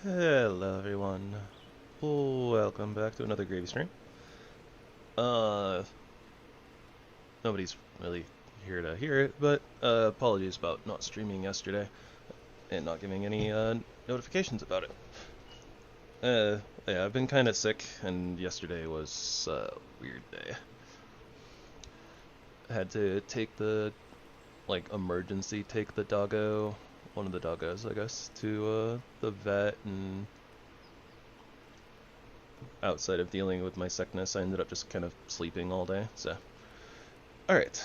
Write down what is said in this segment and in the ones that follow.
Hello everyone, welcome back to another gravy stream. Nobody's really here to hear it, but apologies about not streaming yesterday and not giving any notifications about it. Yeah, I've been kind of sick, and yesterday was a weird day. I had to take the, emergency take the doggo, one of the doggos, I guess, to the vet, and outside of dealing with my sickness, I ended up just kind of sleeping all day, so. Alright,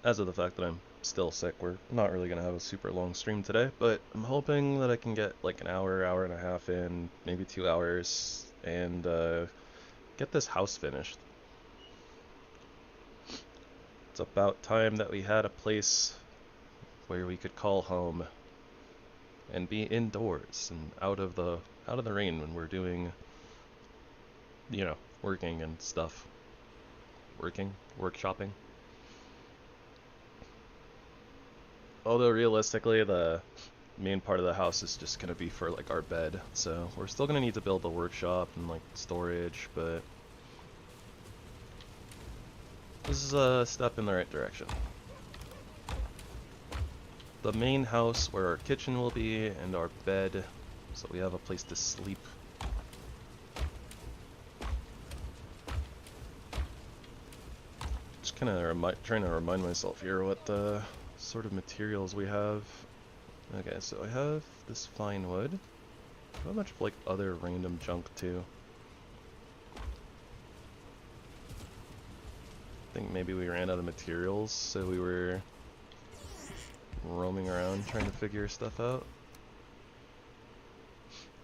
as of the fact that I'm still sick, we're not really going to have a super long stream today, but I'm hoping that I can get like an hour, hour and a half in, maybe 2 hours, and get this house finished. It's about time that we had a place where we could call home and be indoors and out of the rain when we're doing, working and stuff. Workshopping. Although realistically, the main part of the house is just gonna be for like our bed, so we're still gonna need to build the workshop and like storage, but this is a step in the right direction. The main house where our kitchen will be and our bed, so we have a place to sleep. Just kind of trying to remind myself here what sort of materials we have. Okay, so I have this fine wood. I have a bunch of like other random junk too. I think maybe we ran out of materials, so we were roaming around trying to figure stuff out.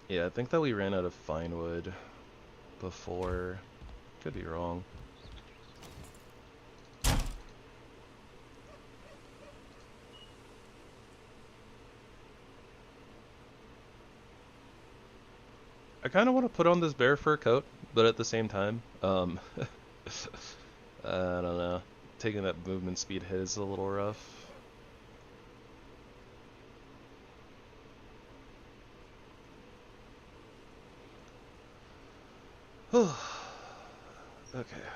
Yeah, I think that we ran out of fine wood before. Could be wrong. I kind of want to put on this bear fur coat, but at the same time, I don't know. Taking that movement speed hit is a little rough. Okay,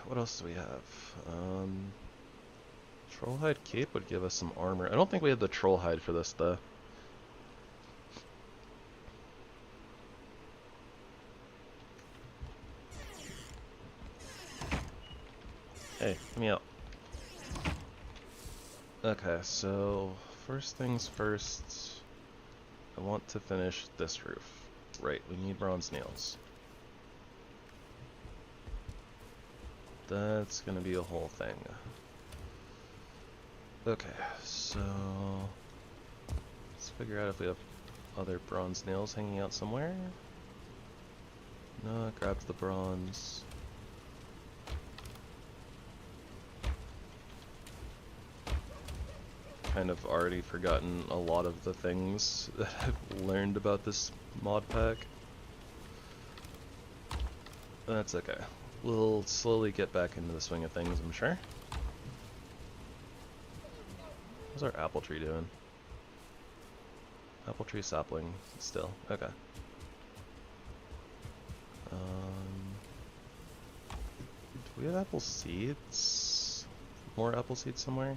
what else do we have? Trollhide cape would give us some armor. I don't think we have the trollhide for this though. Hey, let me out. Okay, so first things first, I want to finish this roof. Right, we need bronze nails. That's gonna be a whole thing. Okay, so let's figure out if we have other bronze nails hanging out somewhere. No, grab the bronze. Kind of already forgotten a lot of the things that I've learned about this mod pack. That's okay. We'll slowly get back into the swing of things, I'm sure. How's our apple tree doing? Apple tree sapling still. Okay. Do we have apple seeds? More apple seeds somewhere?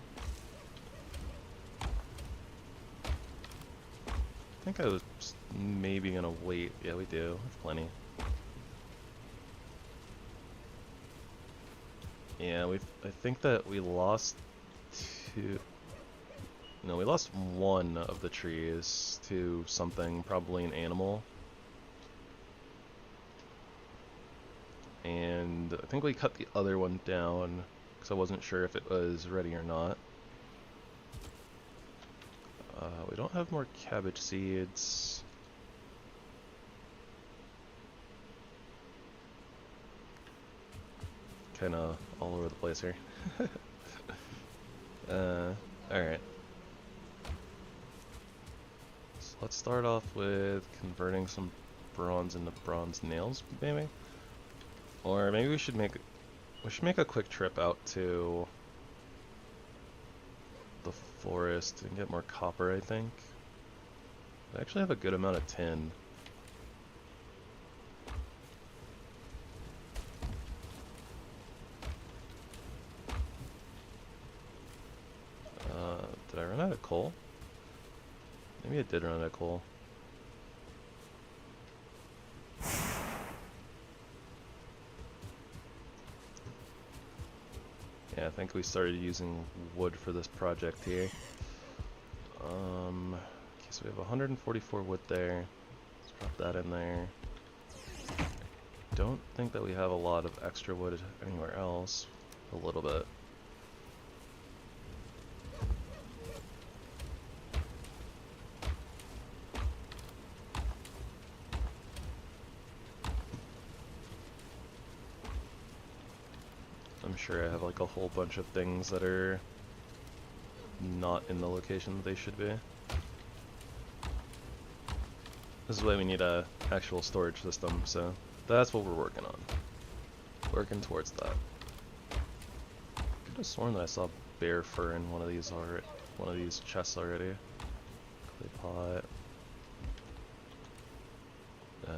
I think I was maybe gonna wait. Yeah, we do. We have plenty. Yeah, I think that we lost two. No, we lost one of the trees to something, probably an animal. And I think we cut the other one down because I wasn't sure if it was ready or not. We don't have more cabbage seeds. Kinda all over the place here. Alright. So let's start off with converting some bronze into bronze nails, maybe? Or maybe we should make a quick trip out to the forest and get more copper, I think. I actually have a good amount of tin. Did I run out of coal? Maybe I did run out of coal. Yeah, I think we started using wood for this project here. Okay, so we have 144 wood there. Let's drop that in there. Don't think that we have a lot of extra wood anywhere else. A little bit. I'm sure I have like a whole bunch of things that are not in the location that they should be. This is why we need a actual storage system, so that's what we're working on. Working towards that. Could have sworn that I saw bear fur in one of these chests already. Clay pot.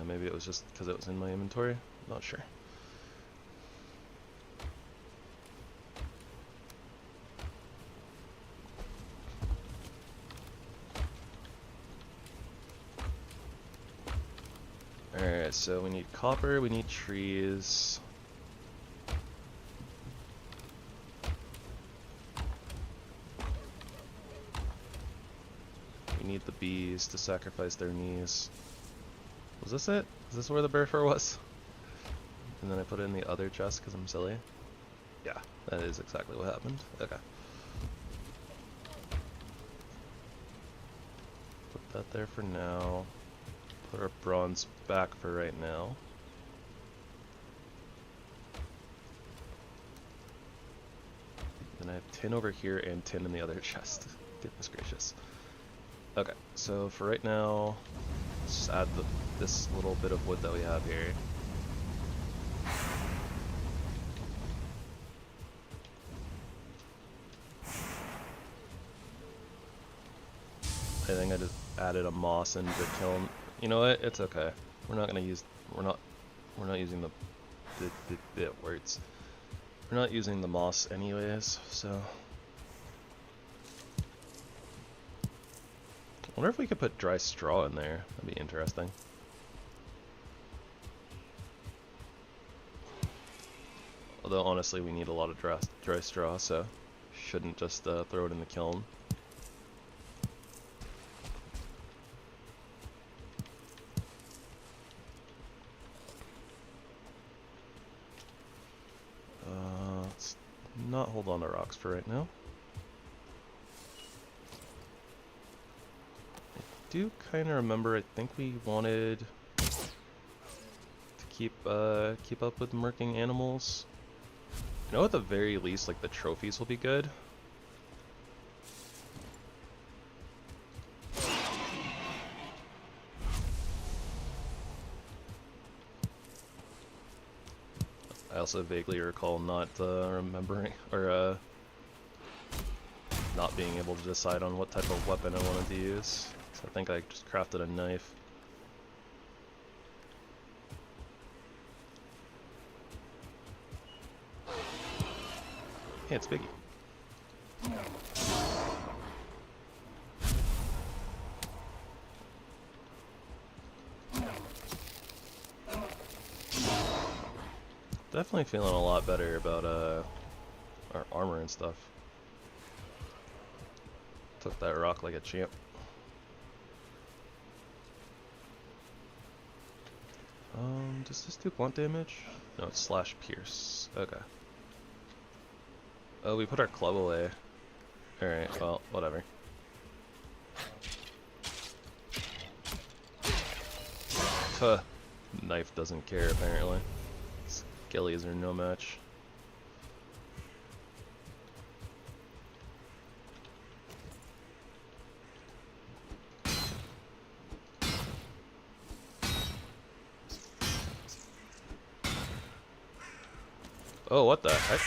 Maybe it was just because it was in my inventory. Not sure. Alright, so we need copper, we need trees. We need the bees to sacrifice their knees. Was this it? Is this where the bear fur was? And then I put it in the other chest because I'm silly? Yeah, that is exactly what happened. Okay. Put that there for now. Put our bronze back for right now. Then I have tin over here and tin in the other chest. Goodness gracious. Okay, so for right now, let's just add this little bit of wood that we have here. I think I just added a moss into the kiln. You know what? It's okay. We're not using the words. We're not using the moss anyways, so. I wonder if we could put dry straw in there. That'd be interesting. Although honestly, we need a lot of dry straw, so shouldn't just throw it in the kiln. Not hold on to rocks for right now. I do kind of remember, I think we wanted to keep up with murking animals. I know at the very least, like, the trophies will be good. I also vaguely recall not remembering, or not being able to decide on what type of weapon I wanted to use. So I think I just crafted a knife. Hey, it's Biggie. Definitely feeling a lot better about our armor and stuff. Took that rock like a champ. Does this do blunt damage? No, it's slash pierce. Okay. Oh, we put our club away. Alright, well, whatever. Huh. Knife doesn't care, apparently. Gillies are no match. Oh, what the heck?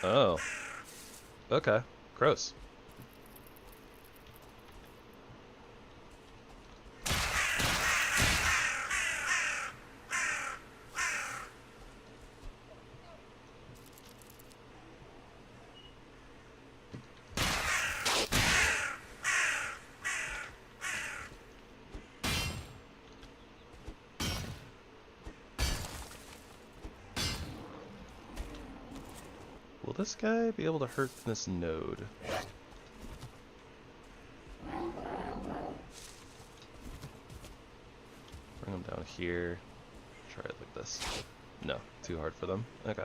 Oh. Okay, gross. Will this guy be able to hurt this node? Bring him down here. Try it like this. No, too hard for them. Okay.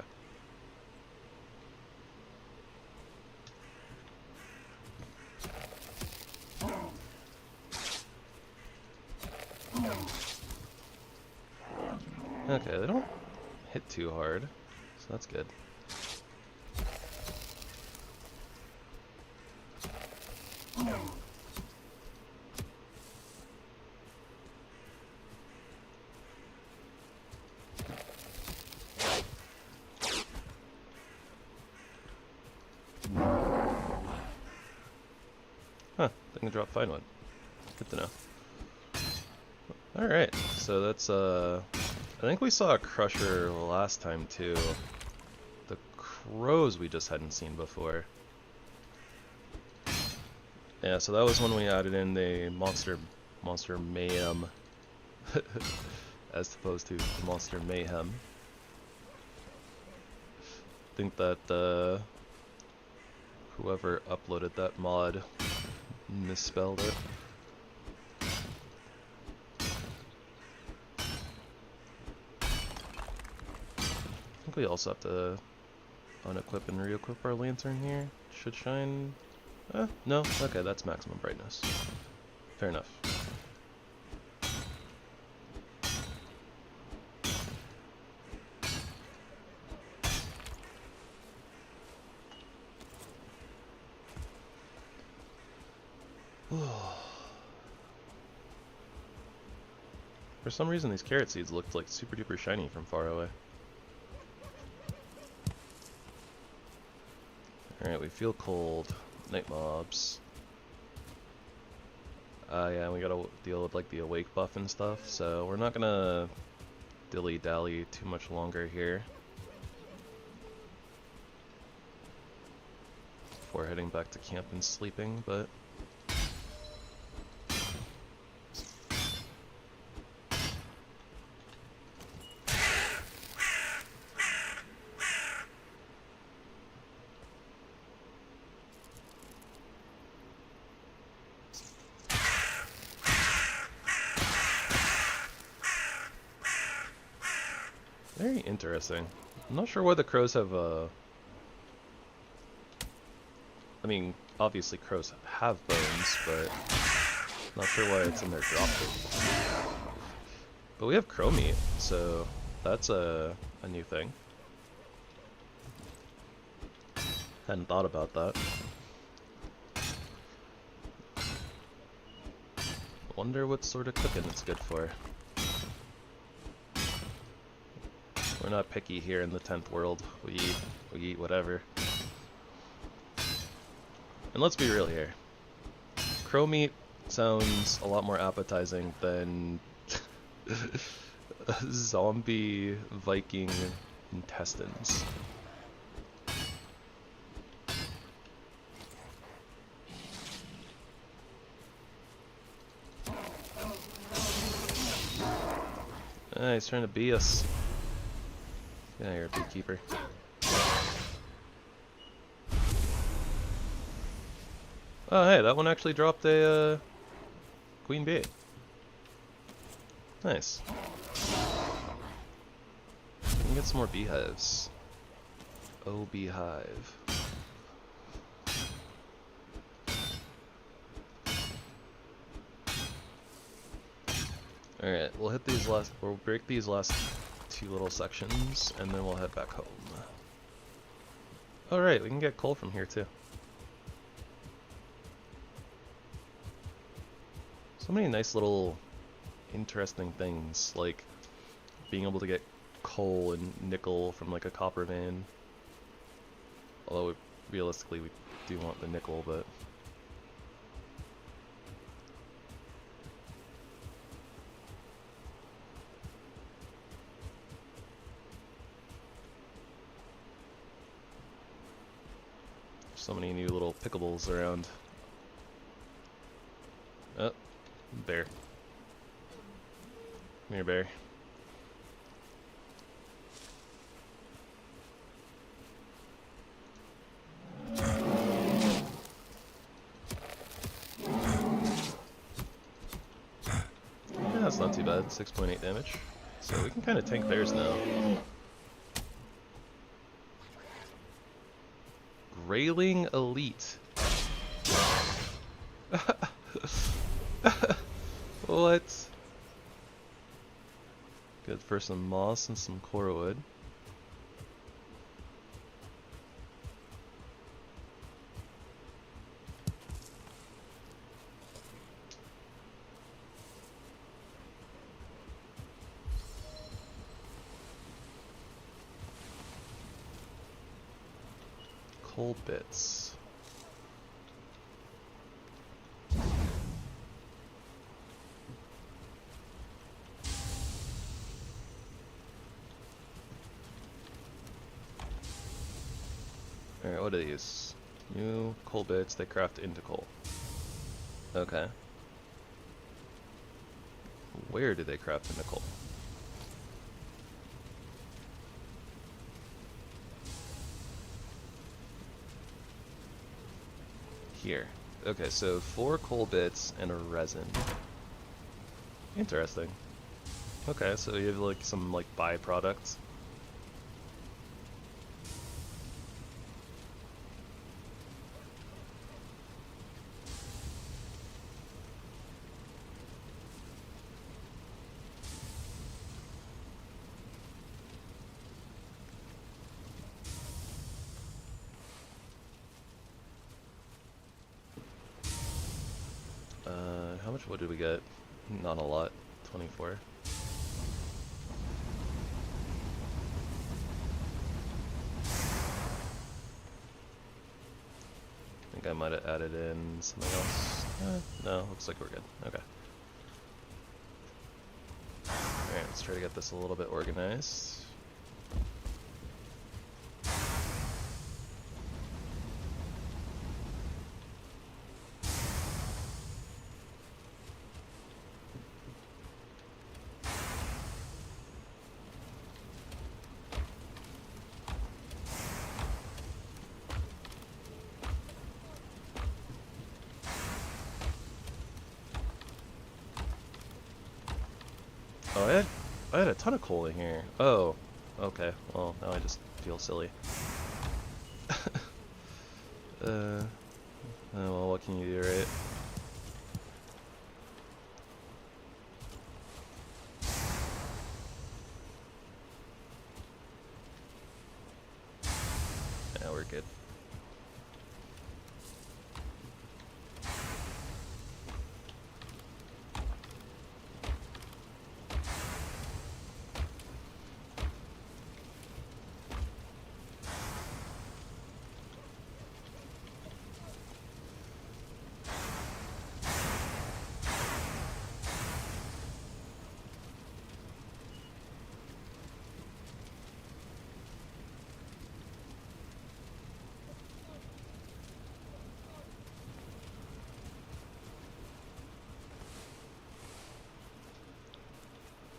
Okay, they don't hit too hard, so that's good. Huh, they can drop fine one. Good to know. Alright, so that's I think we saw a crusher last time too. The crows we just hadn't seen before. Yeah, so that was when we added in the monster mayhem as opposed to monster mayhem. I think that whoever uploaded that mod misspelled it. I think we also have to unequip and re-equip our lantern here. Should shine... no? Okay, that's maximum brightness. Fair enough. For some reason these carrot seeds looked like super duper shiny from far away. Alright, we feel cold. Night mobs. Yeah, we gotta deal with like the awake buff and stuff, so we're not gonna dilly-dally too much longer here before heading back to camp and sleeping, but very interesting. I'm not sure why the crows have I mean, obviously crows have bones, but not sure why it's in their drop food. But we have crow meat, so that's a new thing. Hadn't thought about that. Wonder what sort of cooking it's good for. We're not picky here in the 10th world. We eat whatever. And let's be real here. Crow meat sounds a lot more appetizing than zombie Viking intestines. He's trying to bee us. Yeah, you're a beekeeper. Oh, hey, that one actually dropped a queen bee. Nice. We can get some more beehives. Oh, beehive. Alright, we'll hit these we'll break these last two little sections, and then we'll head back home. Alright, we can get coal from here too. So many nice little interesting things, like being able to get coal and nickel from like a copper vein. Although we realistically we do want the nickel, but so many new little pickables around. Oh, bear. Come here, bear. Yeah, that's not too bad. 6.8 damage. So we can kind of tank bears now. Grayling Elite. What? Good for some moss and some core wood. Coal bits. Alright, what are these? New coal bits, they craft into coal. Okay. Where do they craft into coal? Here. Okay, so 4 coal bits and a resin. Interesting. Okay, so you have like some like byproducts. How much wood did we get? Not a lot. 24. I think I might have added in something else. No, looks like we're good. Okay. Alright, let's try to get this a little bit organized. Oh, I had a ton of coal in here. Oh, okay. Well, now I just feel silly. Oh, well, what can you do, right? Yeah, we're good.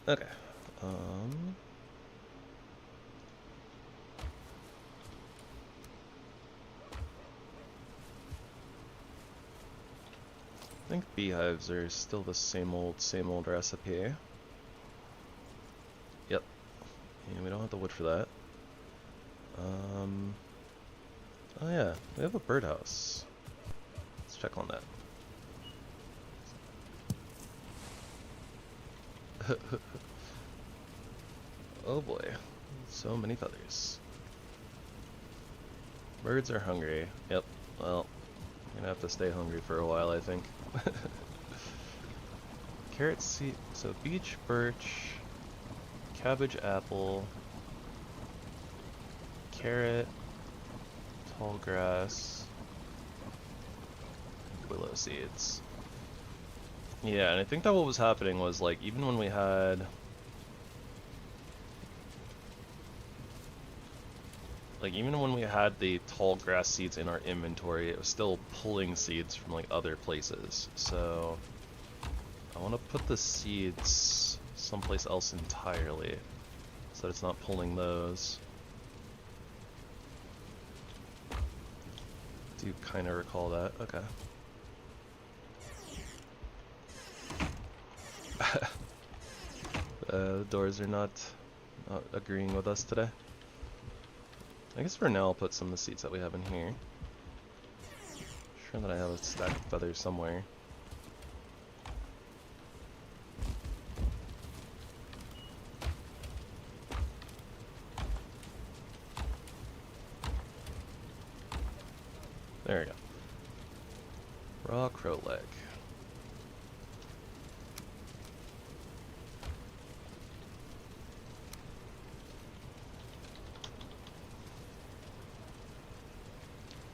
Okay. I think beehives are still the same old recipe. Yep. Yeah, we don't have the wood for that. Oh yeah, we have a birdhouse. Let's check on that. Oh boy, so many feathers. Birds are hungry. Yep, well, I'm gonna have to stay hungry for a while, I think. Carrot seed, so beech, birch, cabbage, apple, carrot, tall grass, willow seeds. Yeah, and I think that what was happening was, like, even when we had... Like, even when we had the tall grass seeds in our inventory, it was still pulling seeds from, like, other places. So, I want to put the seeds someplace else entirely, so that it's not pulling those. Do kind of recall that. Okay. The doors are not agreeing with us today. I guess for now I'll put some of the seeds that we have in here. Sure that I have a stack of feathers somewhere. There we go. Raw crow leg.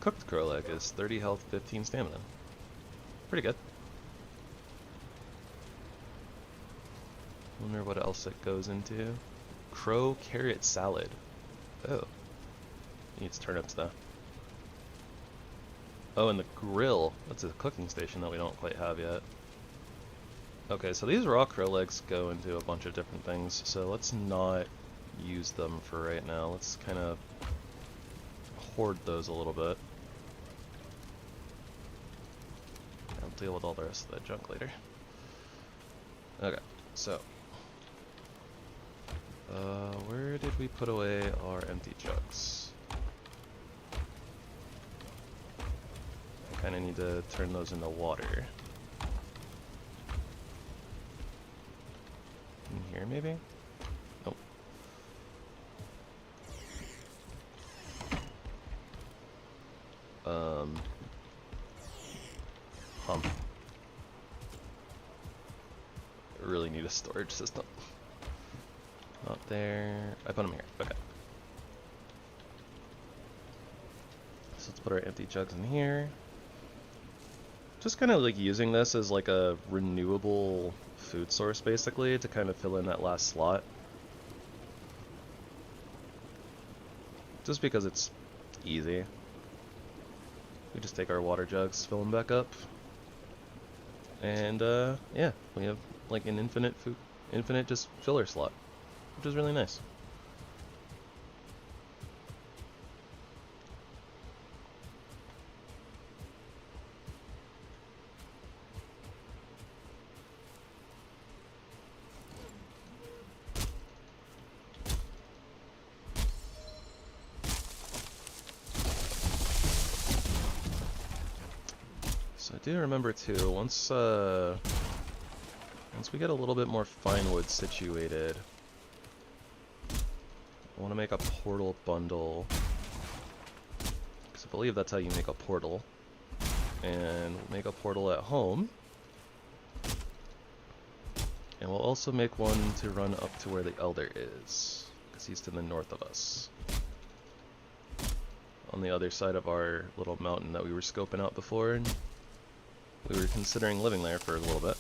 Cooked crow leg is 30 health, 15 stamina. Pretty good. Wonder what else it goes into. Crow carrot salad. Oh. Needs turnips though. Oh, and the grill. That's a cooking station that we don't quite have yet. Okay, so these raw crow legs go into a bunch of different things, so let's not use them for right now. Let's kind of hoard those a little bit. I'll deal with all the rest of that junk later. Okay, so where did we put away our empty jugs? I kind of need to turn those into water. In here, maybe? Nope. Pump. I really need a storage system. Not there. I put them here. Okay. So let's put our empty jugs in here. Just kind of like using this as like a renewable food source basically to kind of fill in that last slot. Just because it's easy. We just take our water jugs, fill them back up. And yeah, we have like an infinite just filler slot, which is really nice. So I do remember too, once we get a little bit more fine wood situated, I want to make a portal bundle, because I believe that's how you make a portal. And we'll make a portal at home, and we'll also make one to run up to where the Elder is, because he's to the north of us, on the other side of our little mountain that we were scoping out before, and we were considering living there for a little bit.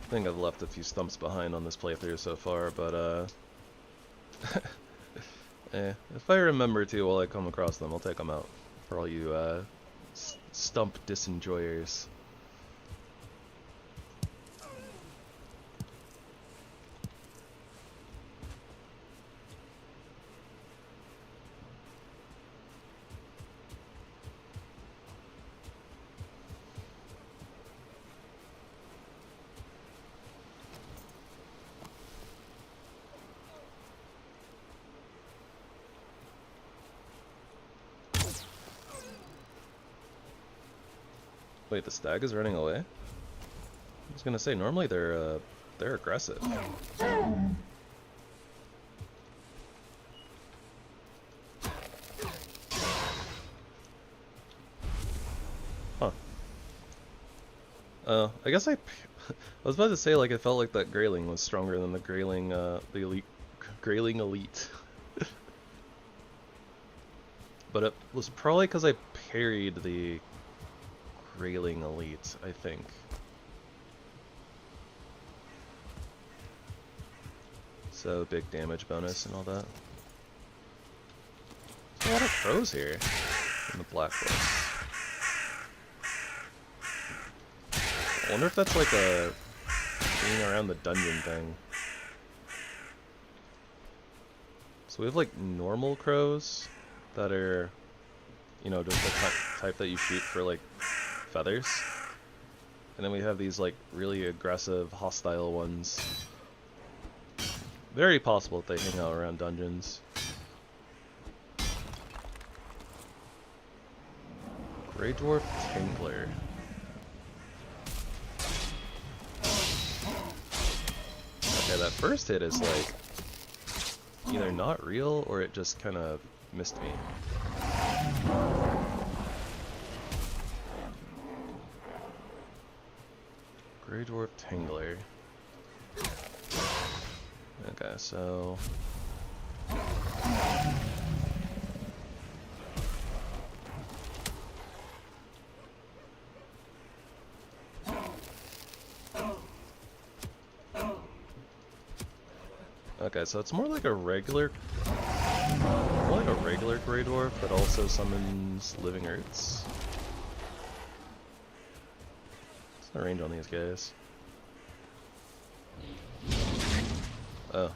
I think I've left a few stumps behind on this playthrough so far, but if I remember to while I come across them, I'll take them out for all you stump disenjoyers. Wait, the stag is running away? I was gonna say, normally they're aggressive. Huh. I guess I was about to say, like, it felt like that Grayling was stronger than the Grayling, the Grayling Elite. But it was probably because I parried the Grayling Elite, I think. So, big damage bonus and all that. There's a lot of crows here in the Black Forest. I wonder if that's like a being around the dungeon thing. So we have like normal crows that are, you know, just the type that you shoot for like feathers. And then we have these like really aggressive, hostile ones. Very possible that they hang out around dungeons. Grey Dwarf Tangler. Okay, that first hit is like either not real or it just kind of missed me. Grey Dwarf Tangler. Okay, so it's more like a regular Grey Dwarf that also summons living roots. What's the range on these guys? Oh.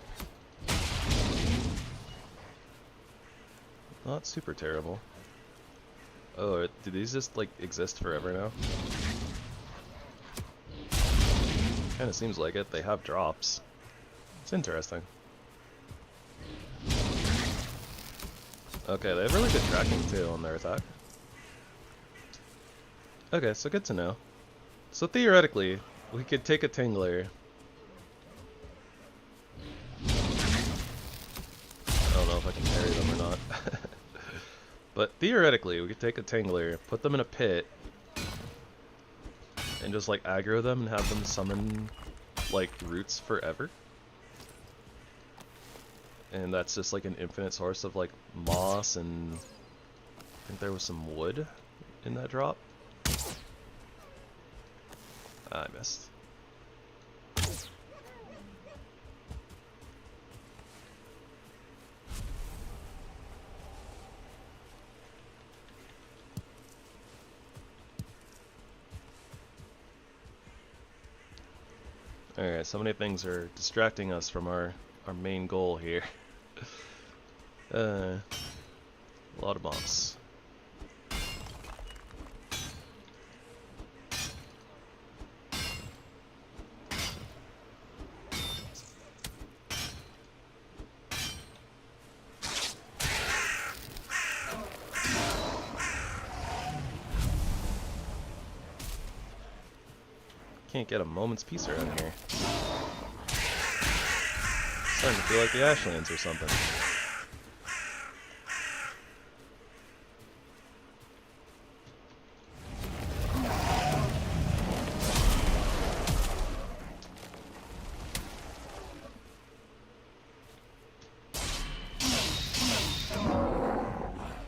Not super terrible. Oh, do these just like exist forever now? Kinda seems like it. They have drops. It's interesting. Okay, they have really good tracking too on their attack. Okay, so good to know. So theoretically, we could take a Tangler. I don't know if I can parry them or not. But theoretically, we could take a Tangler, put them in a pit, and just like aggro them and have them summon like roots forever. And that's just like an infinite source of like moss, and I think there was some wood in that drop. I missed. Alright, so many things are distracting us from our main goal here. A lot of moss. Can't get a moment's peace around here. Starting to feel like the Ashlands or something.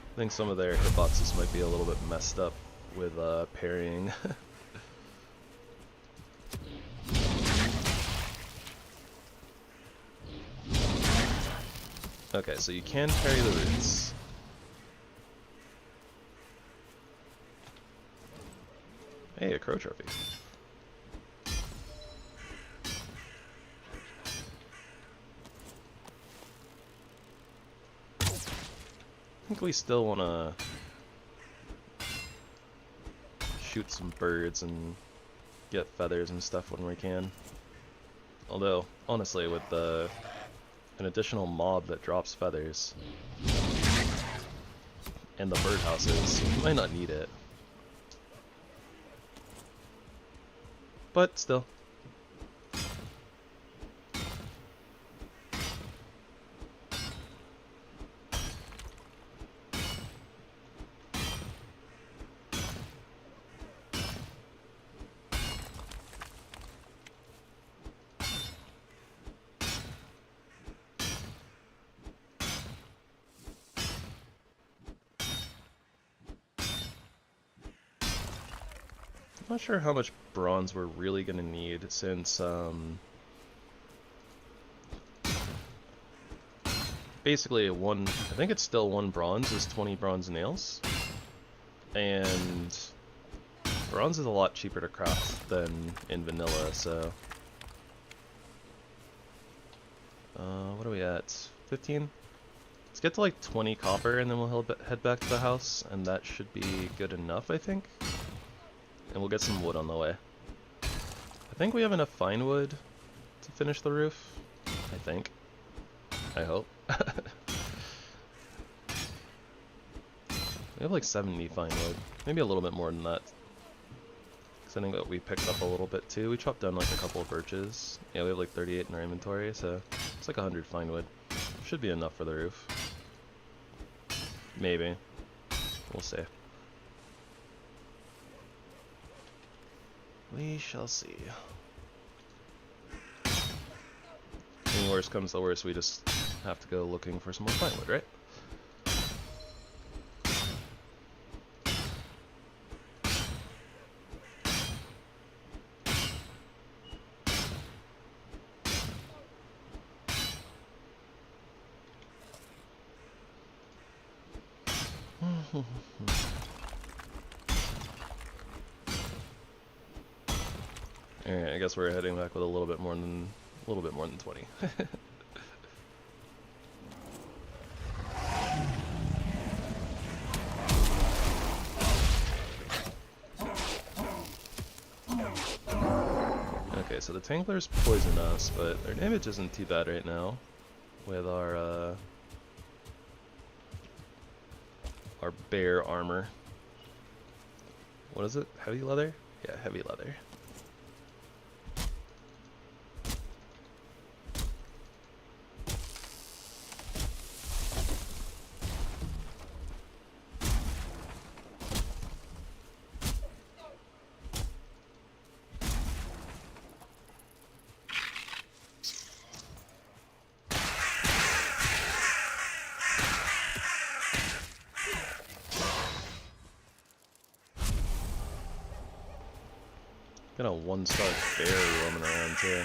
I think some of their hitboxes might be a little bit messed up with parrying. Okay, so you can parry the roots. Hey, a crow trophy. I think we still want to shoot some birds and get feathers and stuff when we can. Although, honestly, with an additional mob that drops feathers and the birdhouses, we might not need it. but still. I'm not sure how much bronze we're really going to need since basically I think it's still 1 bronze is 20 bronze nails, and bronze is a lot cheaper to craft than in vanilla, so what are we at? 15? Let's get to like 20 copper and then we'll head back to the house, and that should be good enough, I think. And we'll get some wood on the way. I think we have enough fine wood to finish the roof. I think. I hope. We have like 70 fine wood. Maybe a little bit more than that. Because I think that we picked up a little bit too. We chopped down like a couple of birches. Yeah, we have like 38 in our inventory, so it's like 100 fine wood. Should be enough for the roof. Maybe. We'll see. We shall see. And worst comes to worst, we just have to go looking for some more pine wood, right? Alright, I guess we're heading back with a little bit more than 20. Okay, so the tanglers poison us, but their damage isn't too bad right now with our bear armor. What is it? Heavy leather? Yeah, heavy leather. Got a 1-star bear roaming around too.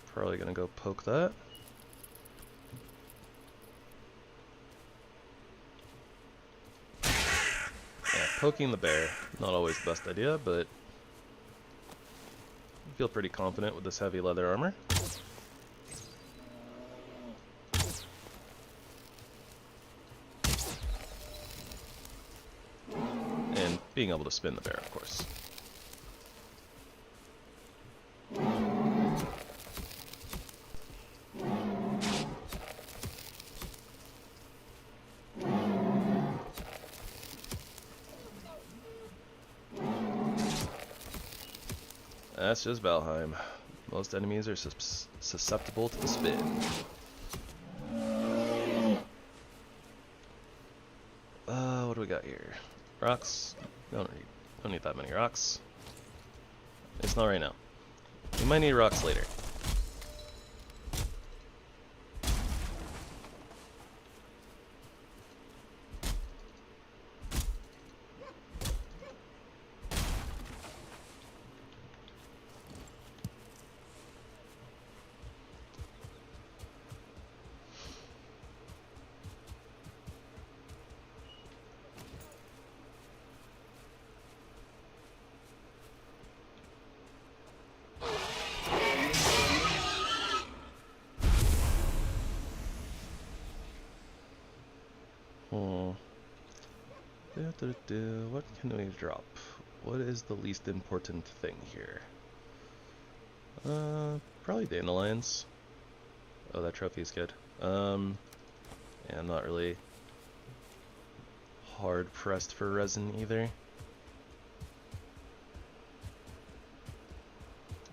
Probably gonna go poke that. Yeah, poking the bear, not always the best idea, but I feel pretty confident with this heavy leather armor. And being able to spin the bear, of course. That's just Valheim. Most enemies are susceptible to the spin. What do we got here? Rocks? Don't need that many rocks. It's not right now. We might need rocks later. What can we drop? What is the least important thing here? Probably dandelions. Oh, that trophy is good. Yeah, I'm not really hard pressed for resin either.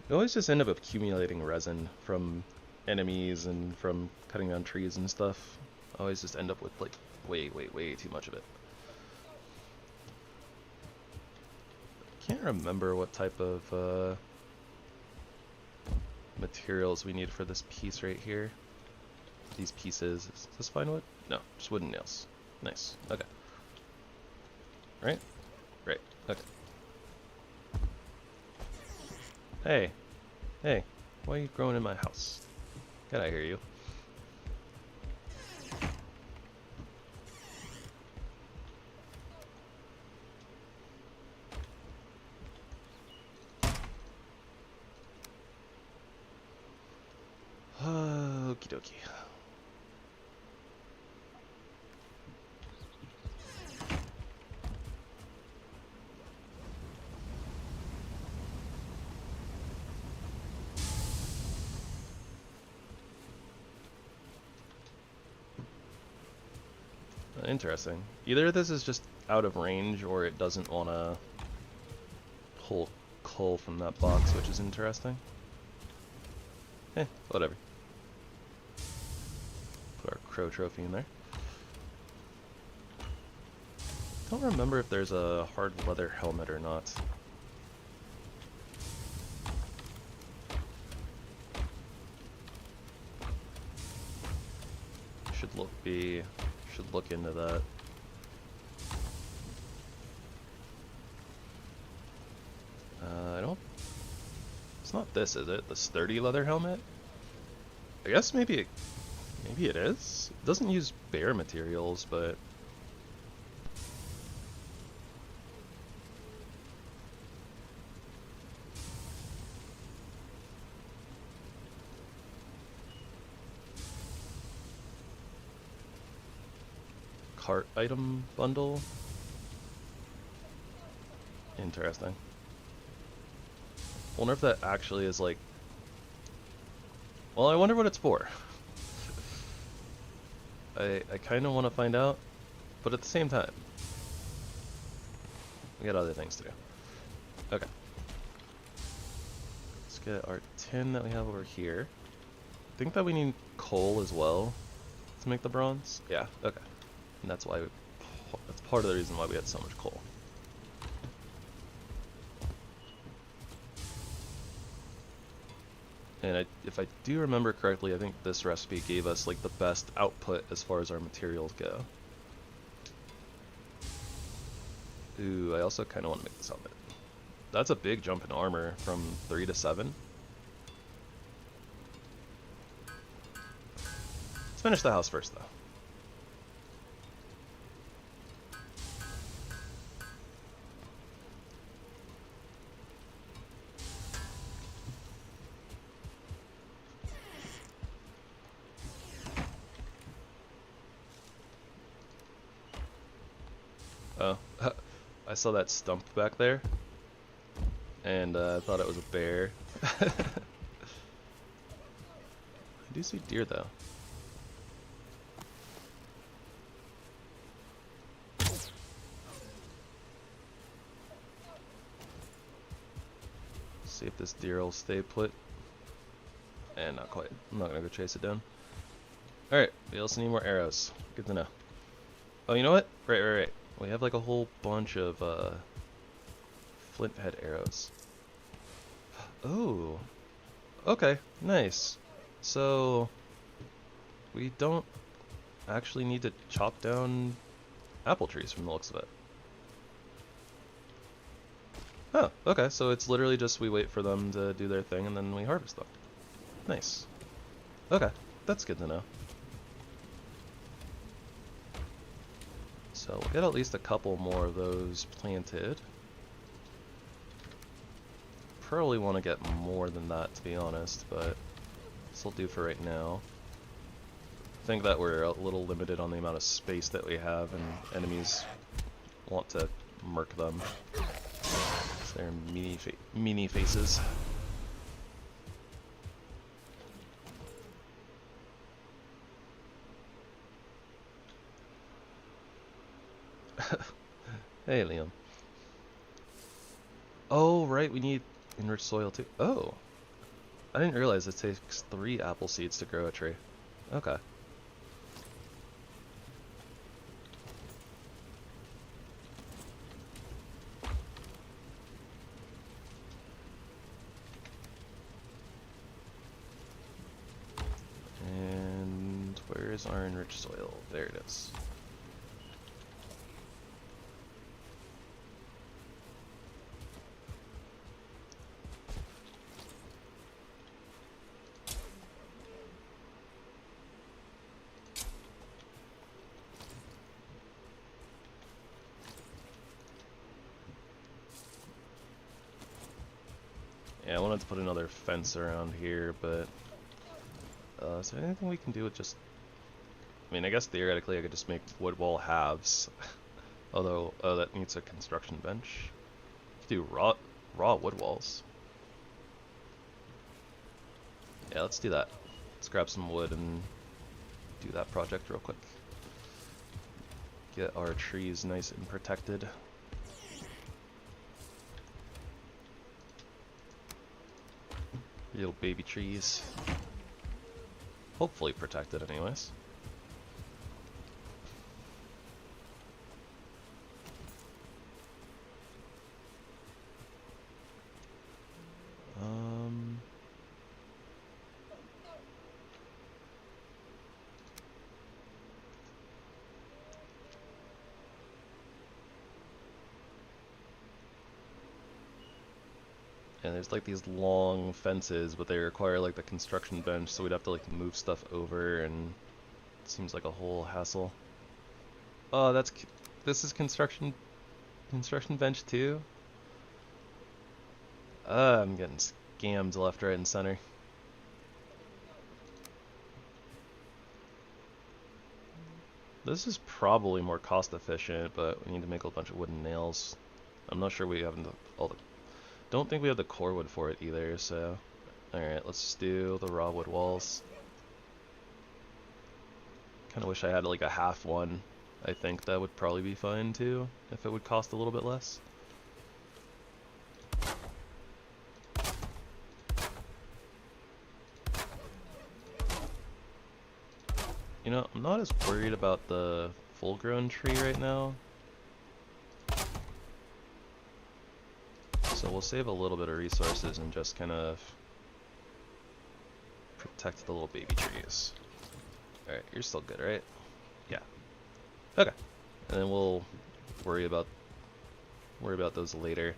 We always just end up accumulating resin from enemies and from cutting down trees and stuff. I always just end up with like way too much of it. Can't remember what type of materials we need for this piece right here. These pieces. Is this fine wood? No, just wooden nails. Nice. Okay. Right? Right. Okay. Hey. Hey. Why are you growing in my house? Get out of here, you. Okie dokie. Interesting. Either this is just out of range or it doesn't want to pull coal from that box, which is interesting. Whatever. Put our crow trophy in there. Don't remember if there's a hard leather helmet or not. Should look into that. I don't. It's not this, is it? The sturdy leather helmet? I guess maybe it is. It doesn't use bear materials, but cart item bundle. Interesting. Wonder if that actually is like. Well, I wonder what it's for. I kind of want to find out, but at the same time, we got other things to do. Okay. Let's get our tin that we have over here. I think that we need coal as well to make the bronze. Yeah, okay. And that's why that's part of the reason why we had so much coal. And if I do remember correctly, I think this recipe gave us like the best output as far as our materials go. Ooh, I also kind of want to make this helmet. That's a big jump in armor from 3 to 7. Let's finish the house first, though. Oh, I saw that stump back there, and I thought it was a bear. I do see deer, though. See if this deer will stay put. And not quite. I'm not gonna go chase it down. Alright, we also need more arrows. Good to know. Oh, you know what? Right. We have like a whole bunch of flint head arrows. Oh, okay, nice. So we don't actually need to chop down apple trees from the looks of it. Oh, okay, so it's literally just we wait for them to do their thing and then we harvest them. Nice. Okay, that's good to know. So we'll get at least a couple more of those planted. Probably want to get more than that, to be honest, but this will do for right now. I think that we're a little limited on the amount of space that we have, and enemies want to murk them. They're meanie faces. Hey, Liam. Oh, right, we need enriched soil too. Oh, I didn't realize it takes 3 apple seeds to grow a tree. Okay. And where is our enriched soil? There it is. Yeah, I wanted to put another fence around here, but is there anything we can do with just... I mean, I guess theoretically I could just make wood wall halves. Although, oh, that needs a construction bench. Do raw wood walls. Yeah, let's do that. Let's grab some wood and do that project real quick. Get our trees nice and protected. Little baby trees. Hopefully protected anyways. And there's like these long fences, but they require like the construction bench, so we'd have to like move stuff over, and it seems like a whole hassle. Oh, this is construction bench too? I'm getting scammed left, right, and center. This is probably more cost efficient, but we need to make a bunch of wooden nails. I'm not sure we have all the... Don't think we have the core wood for it either, so... Alright, let's just do the raw wood walls. Kinda wish I had like a half one. I think that would probably be fine too, if it would cost a little bit less. You know, I'm not as worried about the full-grown tree right now. So we'll save a little bit of resources and just kind of protect the little baby trees. Alright, you're still good, right? Yeah. Okay. And then we'll worry about those later.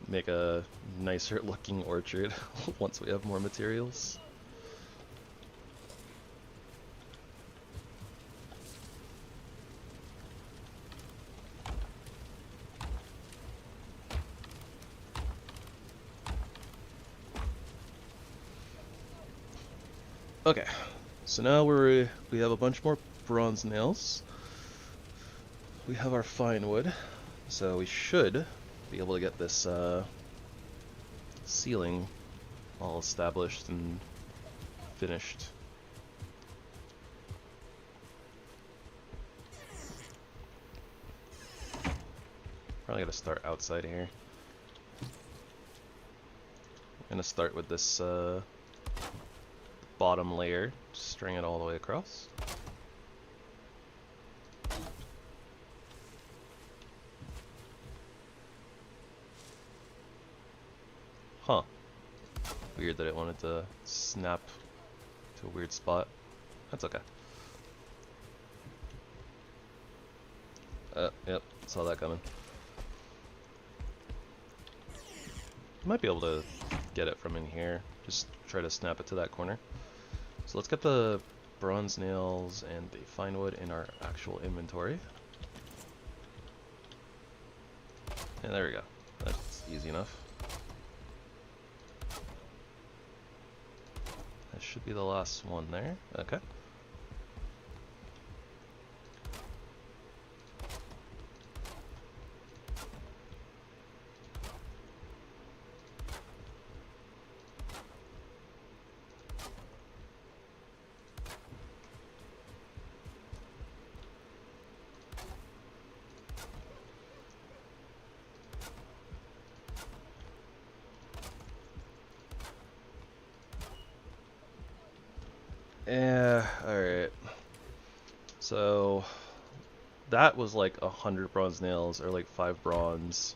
Make a nicer looking orchard once we have more materials. Okay, so now we have a bunch more bronze nails. We have our fine wood, so we should be able to get this ceiling all established and finished. Probably gotta start outside here. I'm gonna start with this bottom layer, string it all the way across. Huh. Weird that it wanted to snap to a weird spot. That's okay. Yep, saw that coming. Might be able to get it from in here. Just try to snap it to that corner. So let's get the bronze nails and the fine wood in our actual inventory. And there we go. That's easy enough. That should be the last one there. Okay. Yeah, alright. So that was like 100 bronze nails, or like 5 bronze.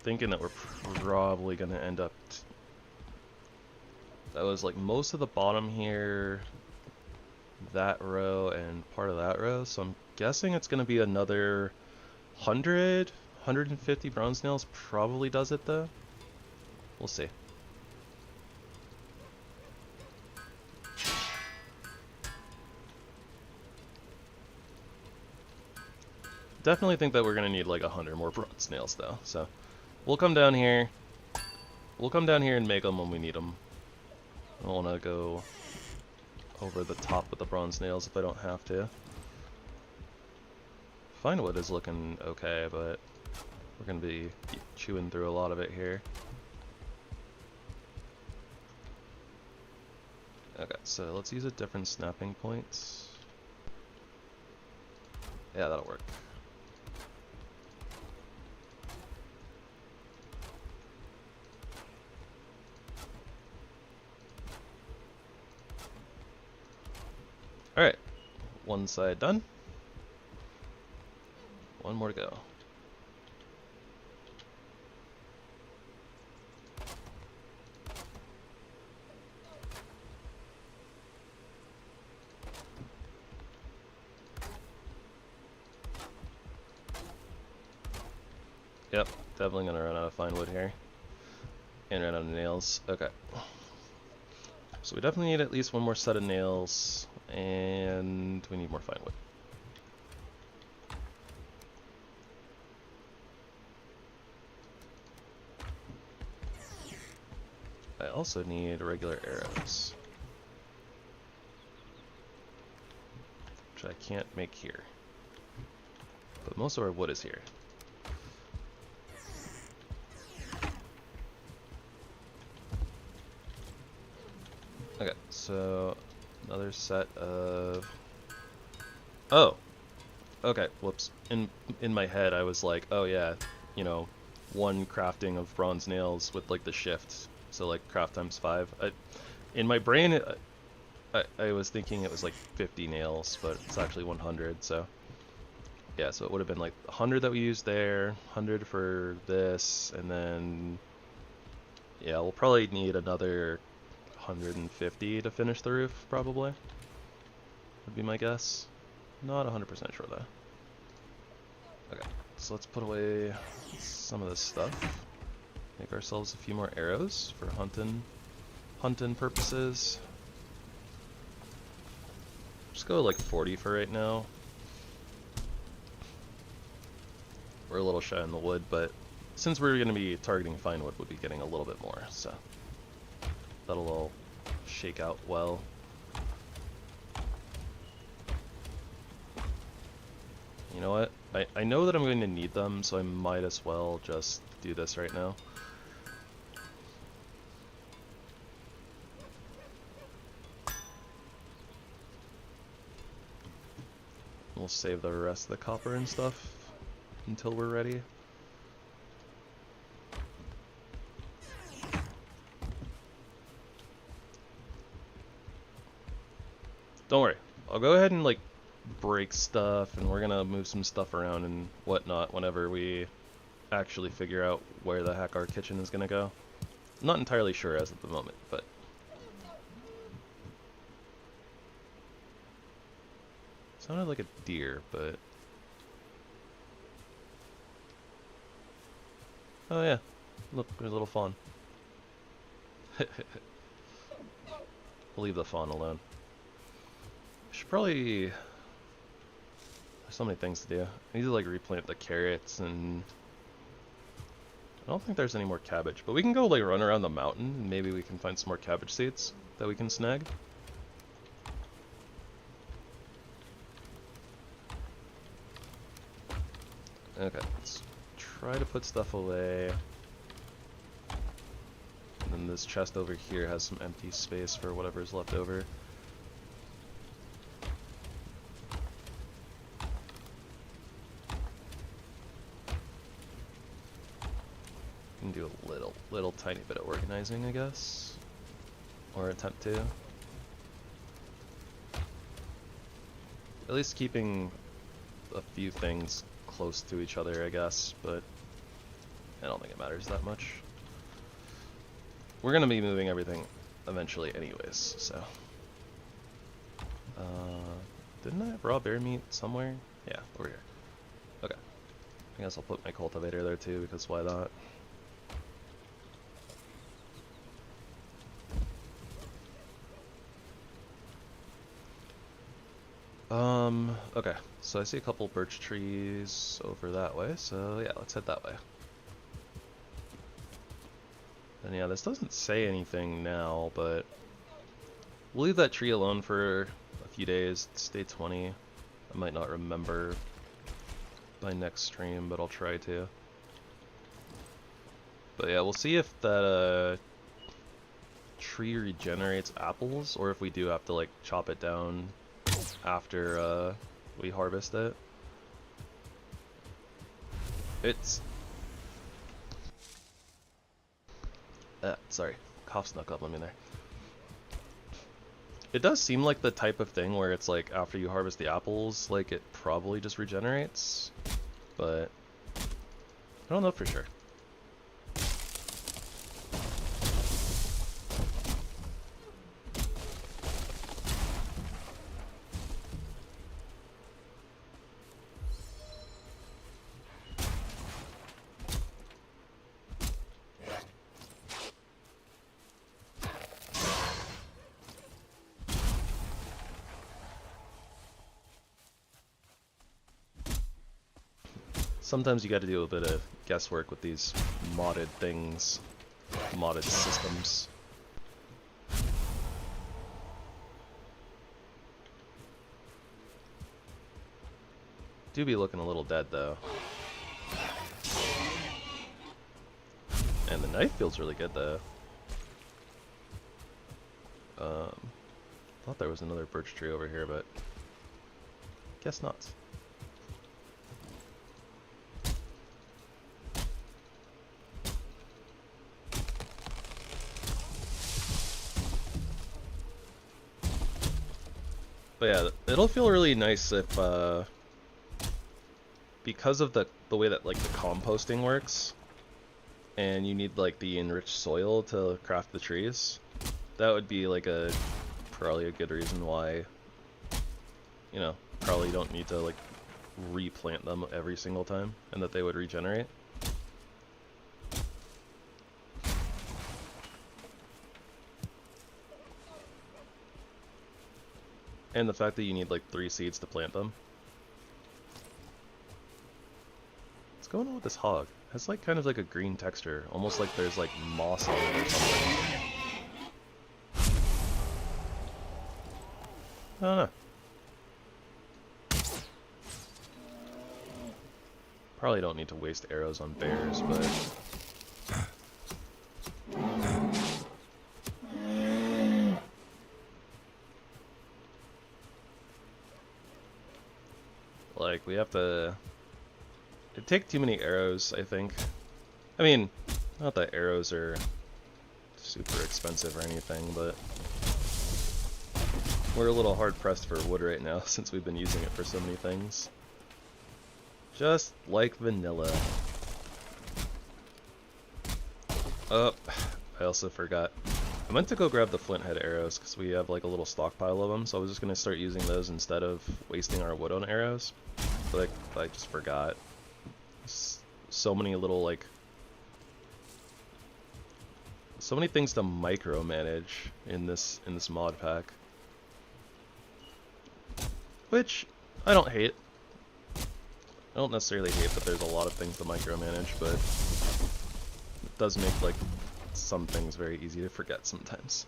Thinking that we're probably gonna end up... That was like most of the bottom here, that row, and part of that row. So I'm guessing it's gonna be another 100, 150 bronze nails. Probably does it though. We'll see. Definitely think that we're gonna need like 100 more bronze nails though. So we'll come down here. We'll come down here and make them when we need them. I don't want to go over the top with the bronze nails if I don't have to. Fine wood is looking okay, but we're gonna be chewing through a lot of it here. Okay, so let's use a different snapping points. Yeah, that'll work. Alright, one side done. One more to go. Yep, definitely gonna run out of fine wood here. And run out of nails. Okay. So we definitely need at least one more set of nails, and we need more fine wood. I also need regular arrows, which I can't make here. But most of our wood is here. Okay, so another set of... Oh! Okay, whoops. In my head I was like, oh yeah, you know, one crafting of bronze nails with like the shift. So like craft times 5. In my brain I was thinking it was like 50 nails, but it's actually 100, so... Yeah, so it would have been like 100 that we used there, 100 for this, and then... Yeah, we'll probably need another 150 to finish the roof, probably. Would be my guess. Not 100% sure though. Okay, so let's put away some of this stuff. Make ourselves a few more arrows for hunting purposes. Just go like 40 for right now. We're a little shy on the wood, but since we're going to be targeting fine wood, we'll be getting a little bit more, so that'll all shake out well. You know what? I know that I'm going to need them, so I might as well just do this right now. We'll save the rest of the copper and stuff until we're ready. Don't worry, I'll go ahead and like break stuff, and we're gonna move some stuff around and whatnot whenever we actually figure out where the heck our kitchen is gonna go. I'm not entirely sure as of the moment, but sounded like a deer, but oh yeah, look, there's a little fawn. We'll leave the fawn alone. Should probably... There's so many things to do. I need to like replant the carrots, and I don't think there's any more cabbage, but we can go like run around the mountain and maybe we can find some more cabbage seeds that we can snag. Okay, let's try to put stuff away. And then this chest over here has some empty space for whatever's left over. Can do a little tiny bit of organizing, I guess, or attempt to. At least keeping a few things close to each other, I guess, but I don't think it matters that much. We're gonna be moving everything eventually anyways, so. Didn't I have raw bear meat somewhere? Yeah, over here. Okay. I guess I'll put my cultivator there too, because why not? Okay, so I see a couple birch trees over that way, so yeah, let's head that way. And yeah, this doesn't say anything now, but we'll leave that tree alone for a few days. It's day 20. I might not remember by next stream, but I'll try to. But yeah, we'll see if that tree regenerates apples, or if we do have to like chop it down after we harvest it. It's sorry, cough snuck up on me there. It does seem like the type of thing where it's like after you harvest the apples, like it probably just regenerates, but I don't know for sure. Sometimes you got to do a bit of guesswork with these modded things, modded systems. Do be looking a little dead though. And the knife feels really good though. Thought there was another birch tree over here, but guess not. But yeah, it'll feel really nice if, because of the way that like the composting works, and you need like the enriched soil to craft the trees, that would be like probably a good reason why, you know, probably don't need to like replant them every single time, and that they would regenerate. And the fact that you need like 3 seeds to plant them. What's going on with this hog? It has like kind of like a green texture, almost like there's like moss on it or something. I don't know. Probably don't need to waste arrows on bears, but like, we have to... It'd take too many arrows, I think. I mean, not that arrows are super expensive or anything, but we're a little hard-pressed for wood right now since we've been using it for so many things. Just like vanilla. Oh, I also forgot. I meant to go grab the flint head arrows because we have like a little stockpile of them, so I was just going to start using those instead of wasting our wood on arrows. But I just forgot. So many little like... so many things to micromanage in this mod pack. Which I don't hate. I don't necessarily hate that there's a lot of things to micromanage, but it does make like some things very easy to forget sometimes.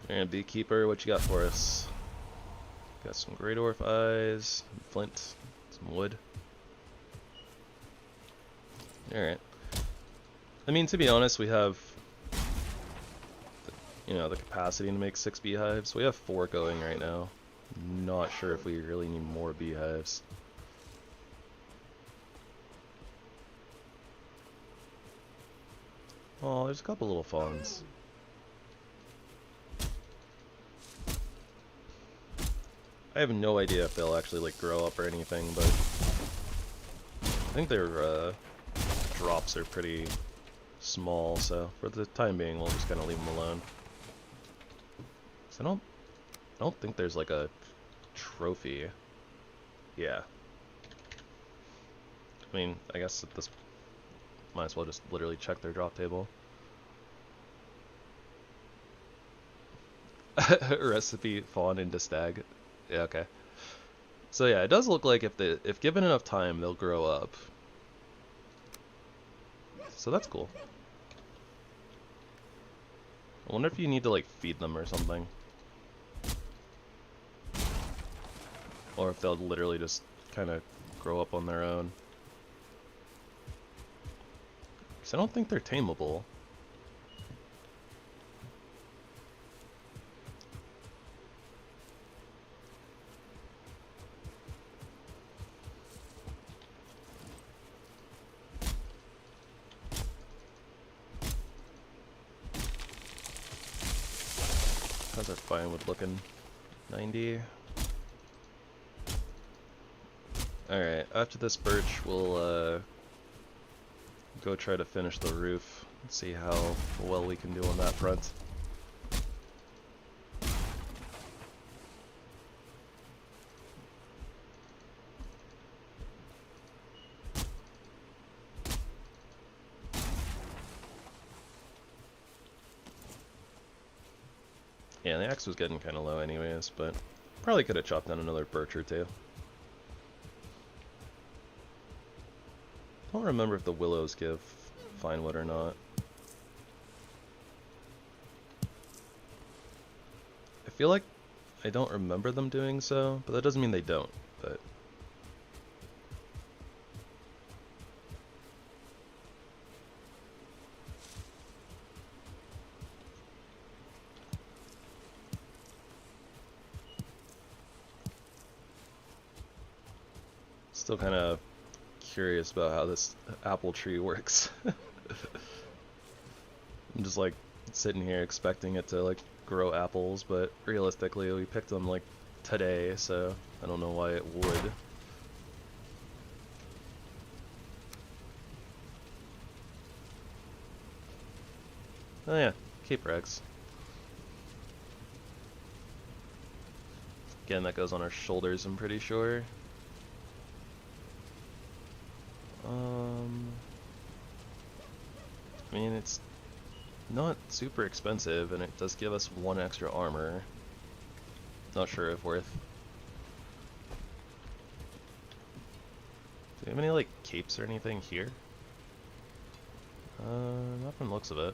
And beekeeper, what you got for us? Got some great dwarf eyes, flint, some wood. Alright. I mean, to be honest, we have you know, the capacity to make 6 beehives. We have 4 going right now. Not sure if we really need more beehives. Oh, there's a couple little fawns. I have no idea if they'll actually like grow up or anything, but I think their drops are pretty small, so for the time being we'll just kind of leave them alone. So I don't think there's like a trophy. Yeah. I mean, I guess at this might as well just literally check their drop table. Recipe fawn into stag. Yeah, okay. So yeah, it does look like if given enough time, they'll grow up. So that's cool. I wonder if you need to like feed them or something. Or if they'll literally just kind of grow up on their own. Because I don't think they're tameable. How's our firewood looking? 90. Alright, after this birch, we'll go try to finish the roof and see how well we can do on that front. Yeah, the axe was getting kind of low anyways, but probably could have chopped down another birch or two. I don't remember if the willows give fine wood or not. I feel like I don't remember them doing so, but that doesn't mean they don't, but... Still kind of curious about how this apple tree works. I'm just like sitting here expecting it to like grow apples, but realistically we picked them like today, so I don't know why it would. Oh yeah, caper eggs. Again, that goes on our shoulders, I'm pretty sure. I mean, it's not super expensive, and it does give us 1 extra armor. Not sure if worth. Do we have any, like, capes or anything here? Not from the looks of it.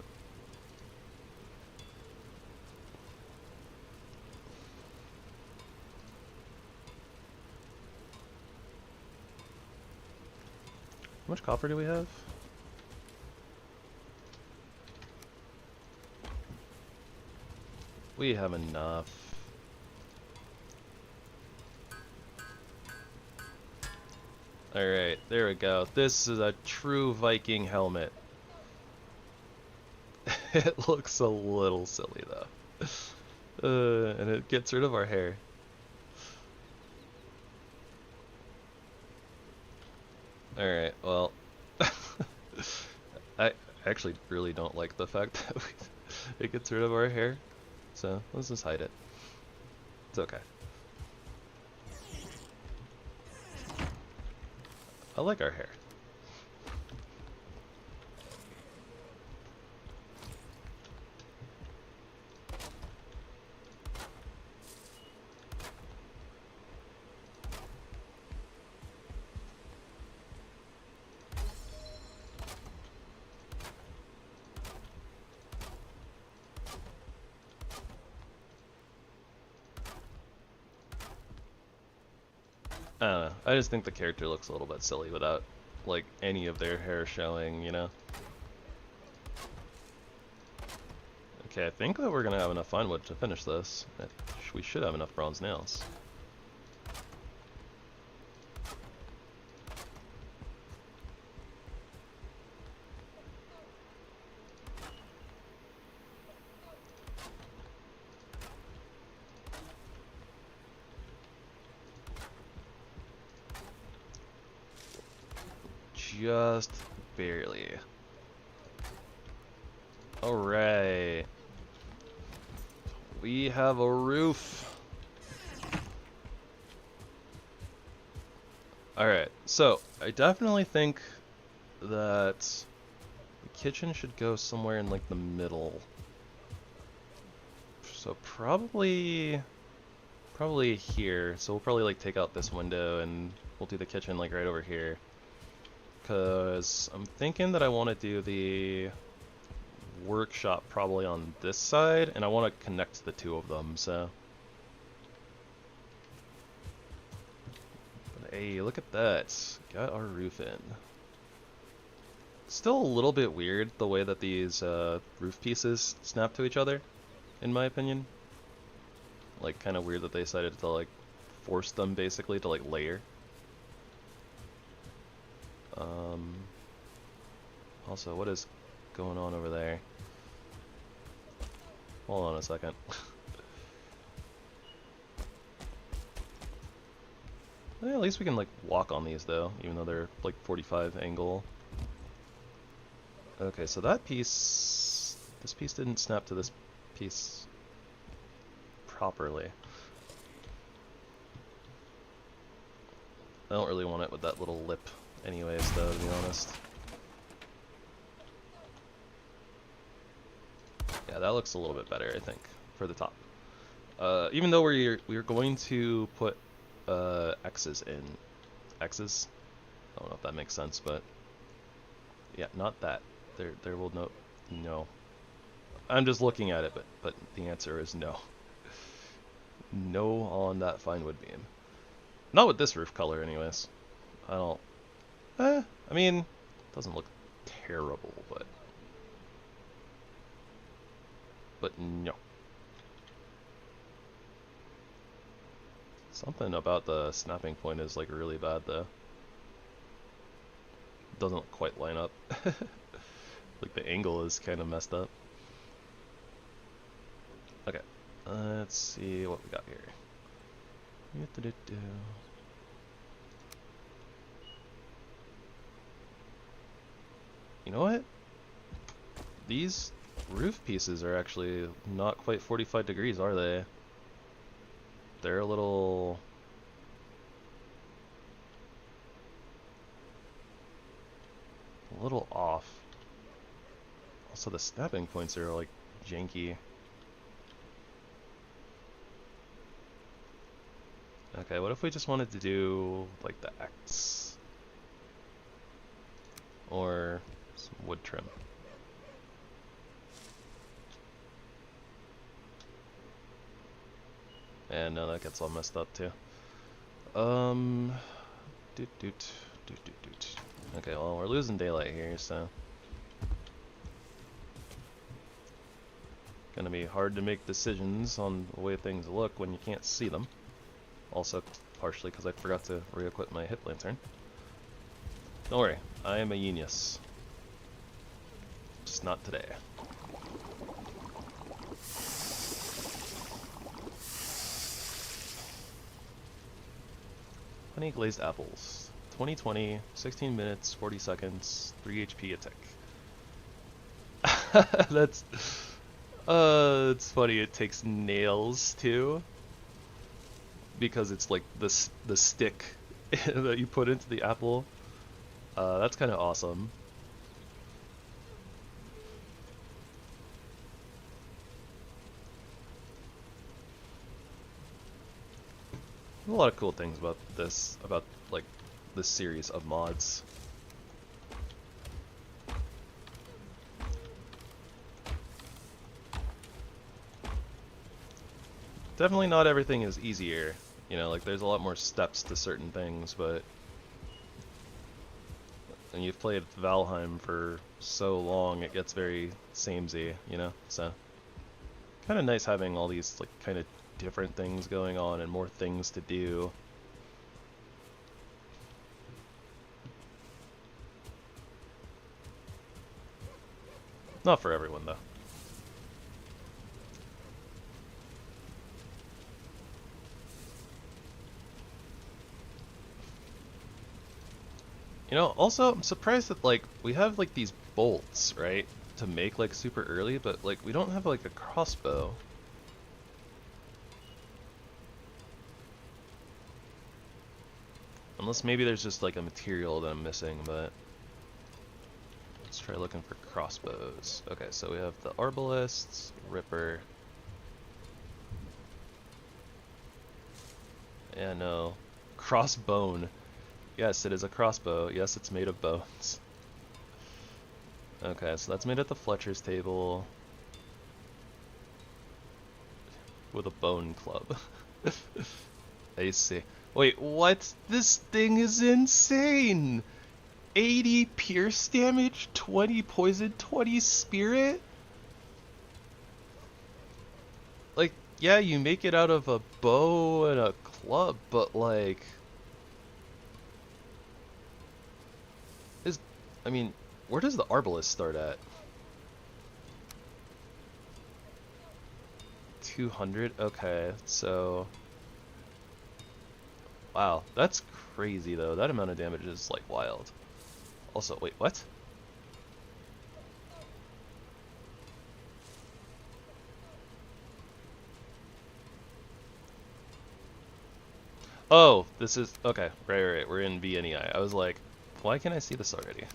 How much copper do we have? We have enough. Alright, there we go. This is a true Viking helmet. It looks a little silly though. And it gets rid of our hair. Alright, well, I actually really don't like the fact that it gets rid of our hair, so let's just hide it. It's okay. I like our hair. I don't know. I just think the character looks a little bit silly without, like, any of their hair showing, you know? Okay, I think that we're gonna have enough fine wood to finish this. We should have enough bronze nails. Just barely. Alright. We have a roof. Alright, so I definitely think that the kitchen should go somewhere in like the middle. So probably here. So we'll probably like take out this window and we'll do the kitchen like right over here. Cause I'm thinking that I want to do the workshop probably on this side, and I want to connect the two of them, so. But hey, look at that. Got our roof in. Still a little bit weird the way that these roof pieces snap to each other, in my opinion. Like, kind of weird that they decided to like force them basically to like layer. Also, what is going on over there? Hold on a second. Well, at least we can like walk on these though, even though they're like 45 angle. Okay, so that piece, this piece didn't snap to this piece properly. I don't really want it with that little lip anyways though, to be honest. Yeah, that looks a little bit better, I think, for the top. Even though we're going to put X's in. X's? I don't know if that makes sense, but yeah, not that. There will no. I'm just looking at it, but the answer is no. No on that fine wood beam. Not with this roof color, anyways. I don't. I mean, it doesn't look terrible, but no. Something about the snapping point is like really bad though. Doesn't quite line up. Like the angle is kind of messed up. Okay, let's see what we got here. You know what? These roof pieces are actually not quite 45 degrees, are they? They're a little off. Also, the snapping points are like janky. Okay, what if we just wanted to do like the X or some wood trim? And now that gets all messed up too. Okay, well, we're losing daylight here, so gonna be hard to make decisions on the way things look when you can't see them. Also, partially because I forgot to re-equip my HipLantern. Don't worry, I am a genius. Just not today. Honey glazed apples. 2020, 16 minutes, 40 seconds, 3 HP a tick. That's... it's funny, it takes nails too. Because it's like the stick that you put into the apple. That's kind of awesome. A lot of cool things about this, like this series of mods. Definitely not everything is easier, you know, like there's a lot more steps to certain things, but when you've played Valheim for so long, it gets very samey, you know, so Kind of nice having all these like kind of different things going on and more things to do. Not for everyone though. You know, also I'm surprised that like we have like these bolts, right, to make like super early, but like we don't have like a crossbow. Unless maybe there's just like a material that I'm missing, but let's try looking for crossbows. Okay, so we have the arbalists, ripper. Yeah, no. Crossbone. Yes, it is a crossbow. Yes, it's made of bones. Okay, so that's made at the Fletcher's table. With a bone club. I see. Wait, what? This thing is insane! 80 pierce damage, 20 poison, 20 spirit? Like, yeah, you make it out of a bow and a club, but like... I mean, where does the arbalist start at? 200? Okay, so... Wow, that's crazy though. That amount of damage is like wild. Also, wait, what? Oh, this is... Okay, right, we're in VNEI. I was like, why can't I see this already?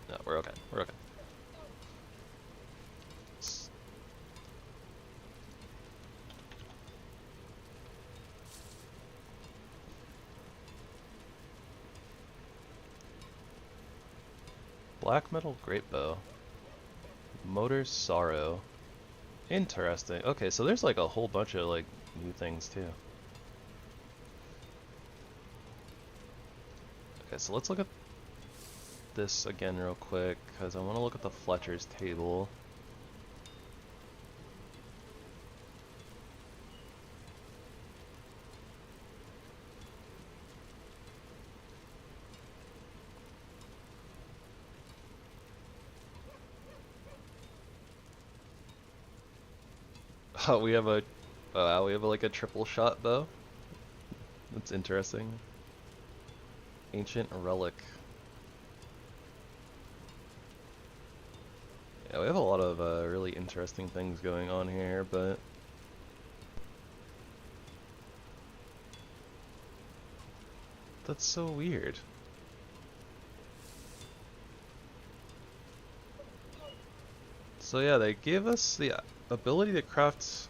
No, we're okay, we're okay. Black metal great bow. Motor's sorrow. Interesting. Okay, so there's like a whole bunch of like new things too. Okay, so let's look at this again real quick, because I want to look at the Fletcher's table. Oh, we have a like a triple shot bow. That's interesting. Ancient relic. Yeah, we have a lot of really interesting things going on here, but that's so weird. So yeah, they gave us the ability to craft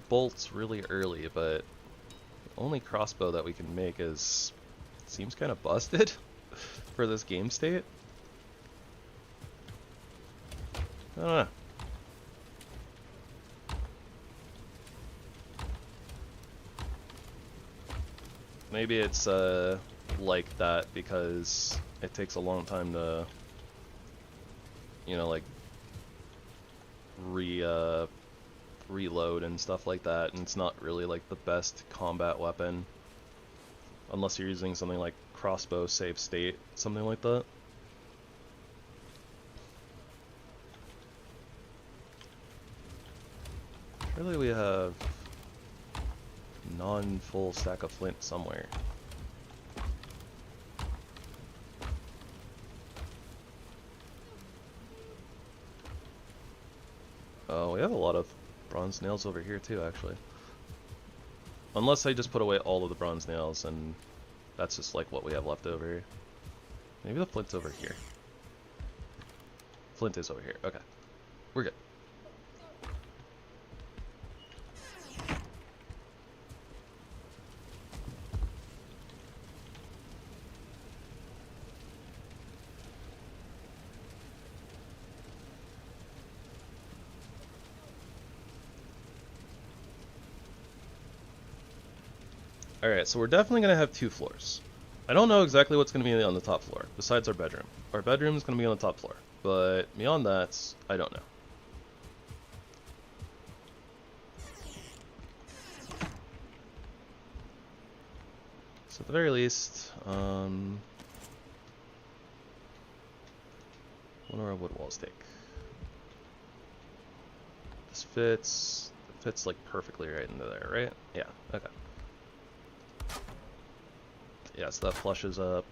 bolts really early, but the only crossbow that we can make seems kind of busted for this game state. I don't know. Maybe it's like that because it takes a long time to, you know, like reload and stuff like that, and it's not really like the best combat weapon unless you're using something like crossbow save state, something like that. Surely we have non-full stack of flint somewhere. Oh, we have a lot of bronze nails over here too, actually. Unless I just put away all of the bronze nails, and that's just like what we have left over. Maybe the flint's over here. Flint is over here. Okay. We're good. Alright, so we're definitely going to have 2 floors. I don't know exactly what's going to be on the top floor, besides our bedroom. Our bedroom is going to be on the top floor, but beyond that, I don't know. So at the very least, what do our wood walls take? This fits like perfectly right into there, right? Yeah, okay. Yeah, so that flushes up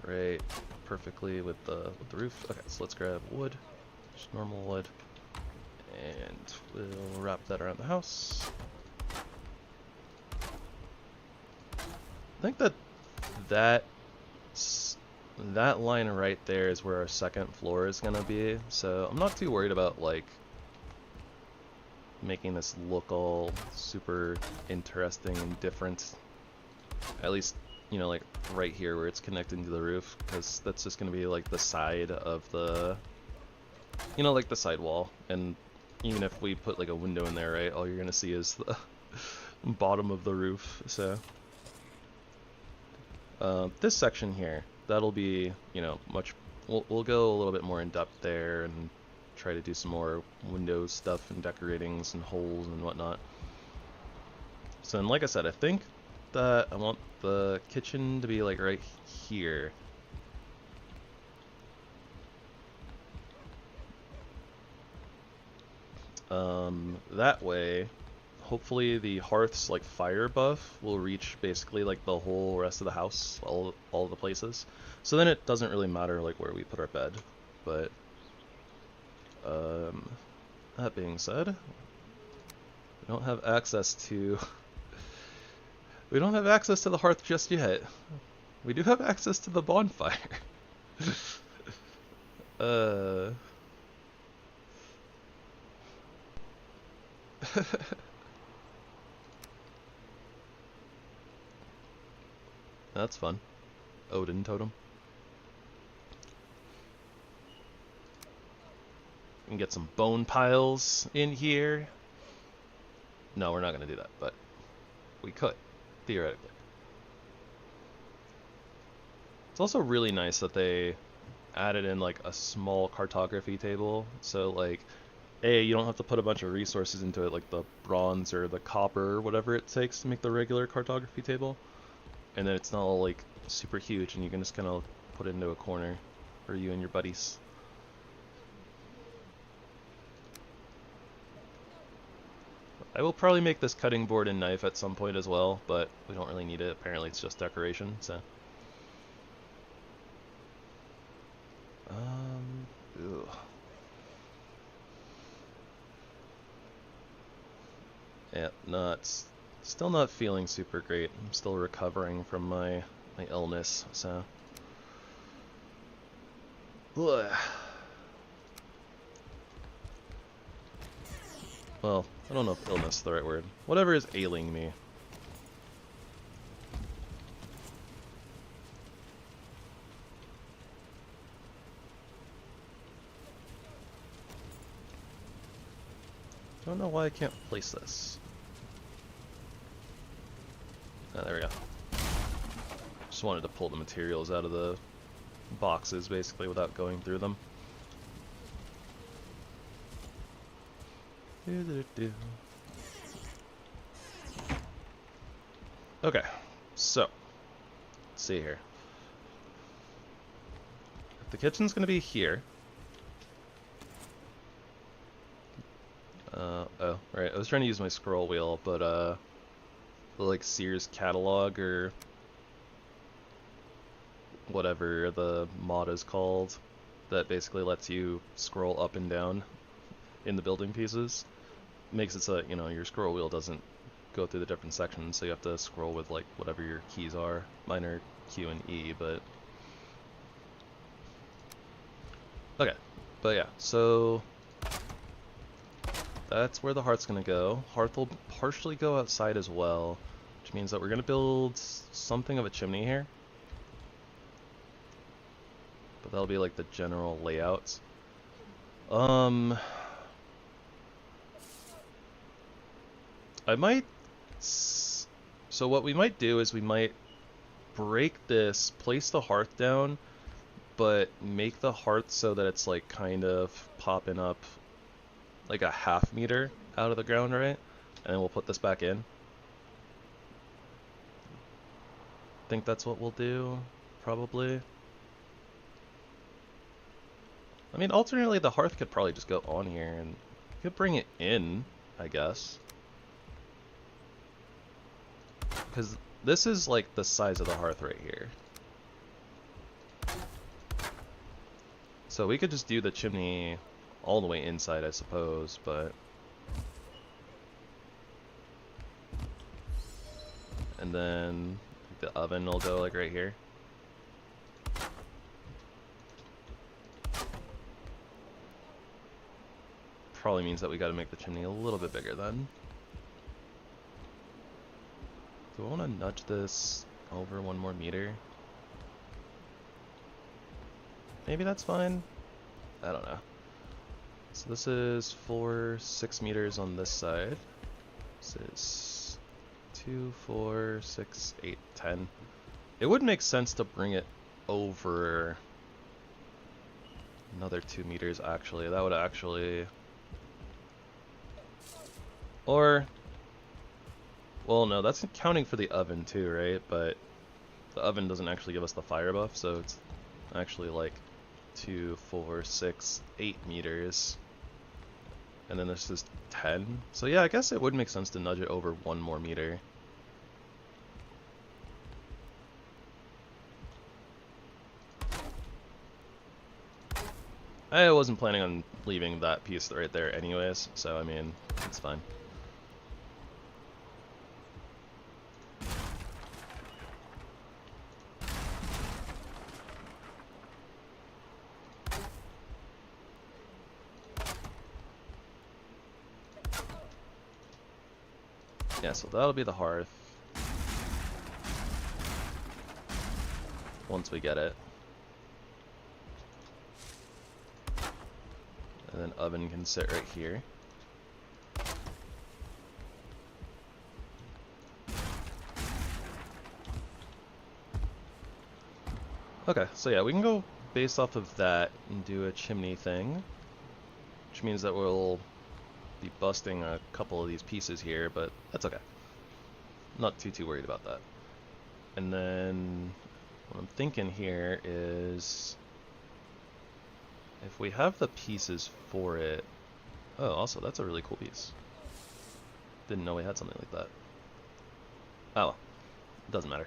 right perfectly with the roof. Okay, so let's grab wood, just normal wood, and we'll wrap that around the house. I think that line right there is where our second floor is gonna be, so I'm not too worried about like making this look all super interesting and different. At least, you know, like right here where it's connecting to the roof, because that's just gonna be like the side of the, you know, like the side wall. And even if we put like a window in there, right, all you're gonna see is the bottom of the roof. So this section here, that'll be, you know, we'll go a little bit more in depth there and try to do some more window stuff and decoratings and holes and whatnot. So, and like I said, I think that I want the kitchen to be like right here. That way, hopefully the hearth's like fire buff will reach basically like the whole rest of the house, all the places. So then it doesn't really matter like where we put our bed. But that being said, we don't have access to the hearth just yet. We do have access to the bonfire. That's fun. Odin totem. We can get some bone piles in here. No, we're not going to do that, but we could, theoretically. It's also really nice that they added in like a small cartography table, so like, A, you don't have to put a bunch of resources into it, like the bronze or the copper or whatever it takes to make the regular cartography table. And then it's not all like super huge, and you can just kind of put it into a corner for you and your buddies. I will probably make this cutting board and knife at some point as well, but we don't really need it. Apparently it's just decoration, so. Ew. Yeah, still not feeling super great. I'm still recovering from my illness, so. Ugh. Well, I don't know if illness is the right word. Whatever is ailing me. Don't know why I can't place this. Oh, there we go. Just wanted to pull the materials out of the boxes, basically, without going through them. Okay, so let's see here. The kitchen's gonna be here. Oh, right. I was trying to use my scroll wheel, but the like SearsCatalog or whatever the mod is called, that basically lets you scroll up and down in the building pieces, makes it so that, you know, your scroll wheel doesn't go through the different sections, so you have to scroll with like whatever your keys are. Mine are Q and E, but okay. But yeah, so that's where the hearth's gonna go. Hearth will partially go outside as well, which means that we're gonna build something of a chimney here. But that'll be like the general layout. I might... So what we might do is we might break this, place the hearth down, but make the hearth so that it's like kind of popping up like a ½ meter out of the ground, right? And then we'll put this back in. think that's what we'll do, probably. I mean, alternately, the hearth could probably just go on here, and we could bring it in, I guess. Because this is, like, the size of the hearth right here. So we could just do the chimney all the way inside, I suppose, but... And then the oven will go, like, right here. Probably means that we gotta make the chimney a little bit bigger then. Do I want to nudge this over 1 more meter? Maybe that's fine. I don't know. So this is 6 meters on this side. This is 2, 4, 6, 8, 10. It would make sense to bring it over another 2 meters actually. That would actually... Or... Well, no, that's counting for the oven too, right? But the oven doesn't actually give us the fire buff, so it's actually like 2, 4, 6, 8 meters. And then this is 10. So yeah, I guess it would make sense to nudge it over 1 more meter. I wasn't planning on leaving that piece right there anyways, so I mean, it's fine. Yeah, so that'll be the hearth. Once we get it. And then oven can sit right here. Okay, so yeah, we can go based off of that and do a chimney thing. Which means that we'll be busting a couple of these pieces here, but that's okay. Not too worried about that. And then what I'm thinking here is if we have the pieces for it. Oh, also that's a really cool piece. Didn't know we had something like that. Oh, it doesn't matter.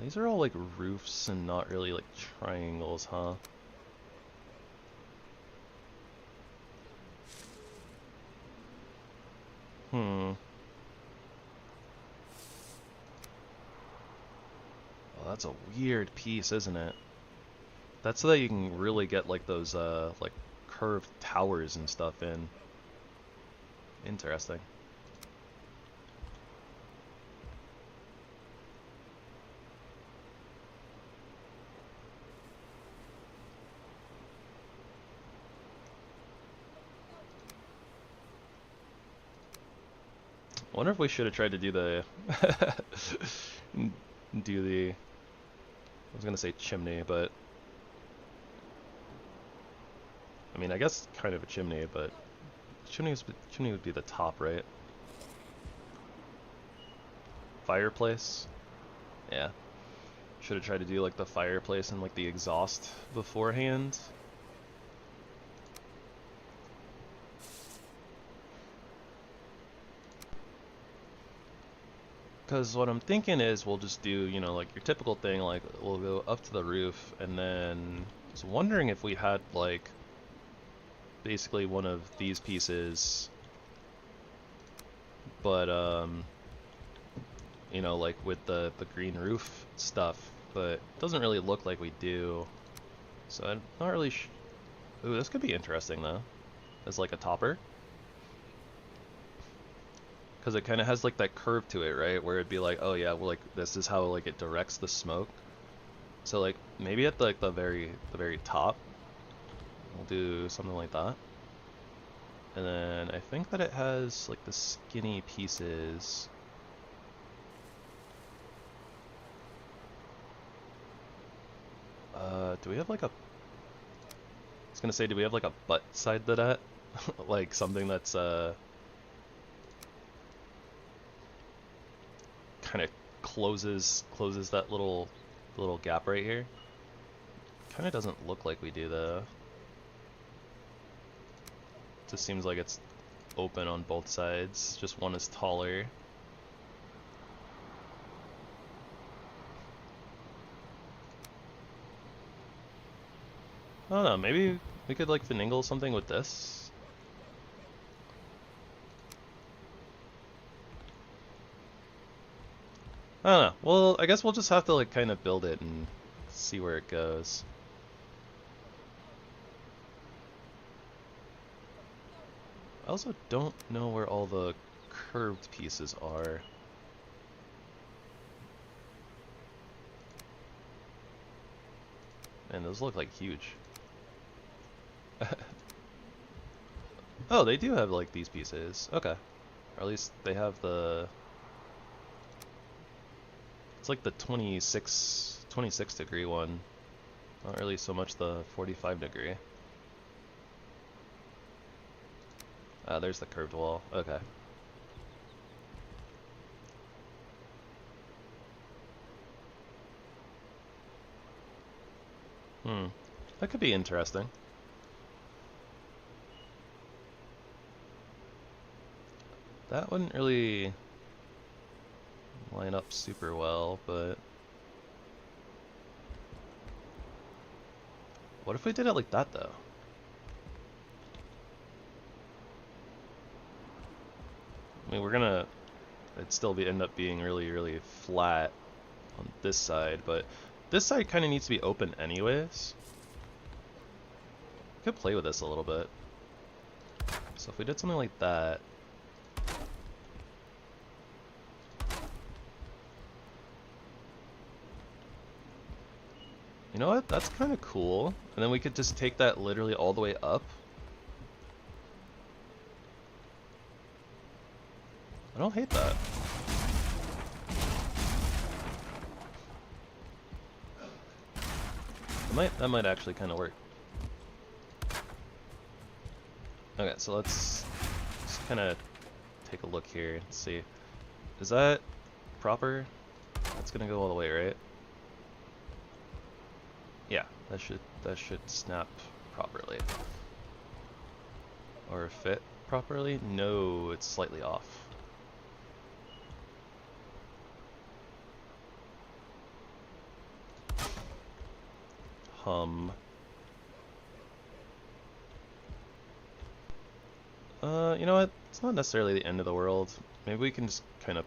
These are all like roofs and not really like triangles, huh? Oh, that's a weird piece, isn't it? That's so that you can really get like those like curved towers and stuff in. Interesting. I wonder if we should have tried to do the I was gonna say chimney, but I mean I guess kind of a chimney, but chimney would be the top, right? Fireplace? Yeah. Should have tried to do like the fireplace and like the exhaust beforehand. Because what I'm thinking is we'll just do, you know, like your typical thing, like we'll go up to the roof, and then I was wondering if we had like basically one of these pieces, but you know, like with the green roof stuff, but it doesn't really look like we do. So I'm not really ooh, this could be interesting though, as like a topper. Because it kind of has like that curve to it, right? Where it'd be like, oh yeah, well, like this is how like it directs the smoke. So like maybe at like the very top, we'll do something like that. And then I think that it has like the skinny pieces. Do we have like a? I was gonna say, do we have like a butt side to that? Like something that's kind of closes that little gap right here. Kind of doesn't look like we do though. Just seems like it's open on both sides. Just one is taller. I don't know, maybe we could like finagle something with this. I don't know. Well, I guess we'll just have to like kind of build it and see where it goes. I also don't know where all the curved pieces are. And those look like huge. Oh, they do have like these pieces. Okay. Or at least they have the... It's like the 26 degree one. Not really so much the 45 degree. There's the curved wall. Okay. That could be interesting. That wouldn't really line up super well, but... What if we did it like that, though? I mean, it'd still end up being really, really flat on this side, but this side kind of needs to be open anyways. Could play with this a little bit. So if we did something like that, you know what? That's kind of cool. And then we could just take that literally all the way up. I don't hate that. That might actually kind of work. Okay, so let's just kind of take a look here and see. Is that proper? That's gonna go all the way, right? Yeah, that should snap properly. Or fit properly? No, it's slightly off. You know what? It's not necessarily the end of the world. Maybe we can just kind of...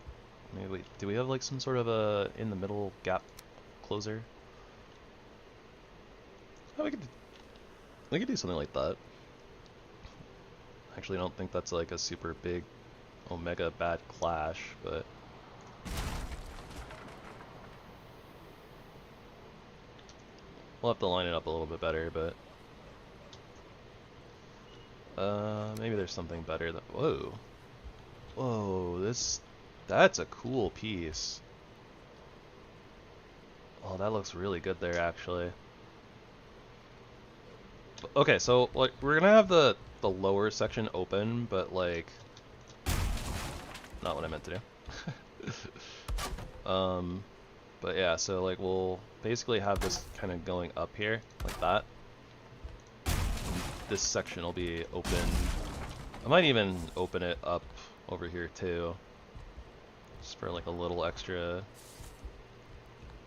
do we have like some sort of a in the middle gap closer? Oh, we could do something like that. Actually, I don't think that's like a super big omega bad clash, but... We'll have to line it up a little bit better, but... maybe there's something better that... Whoa. Whoa, that's a cool piece. Oh, that looks really good there, actually. Okay, so, like, we're gonna have the lower section open, but, like... Not what I meant to do. But yeah, so, like, we'll basically have this kind of going up here, like that. This section will be open. I might even open it up over here too, just for like a little extra,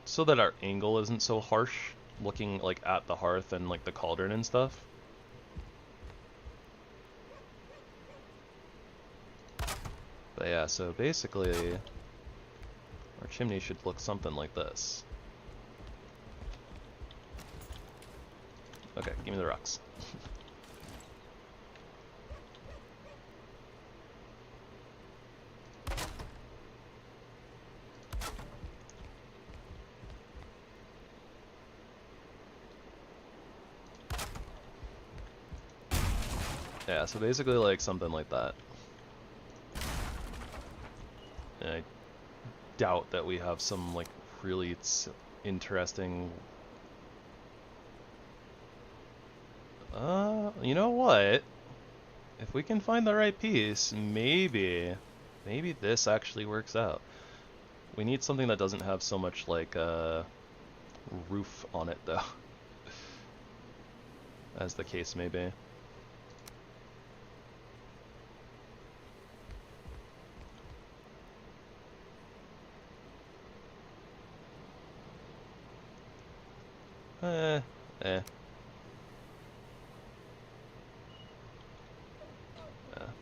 so that our angle isn't so harsh looking like at the hearth and like the cauldron and stuff. But yeah, so basically our chimney should look something like this. Okay, give me the rocks. Yeah, so basically like something like that. And I doubt that we have some like really interesting... you know what? If we can find the right piece, maybe this actually works out. We need something that doesn't have so much like roof on it though, as the case may be. Yeah,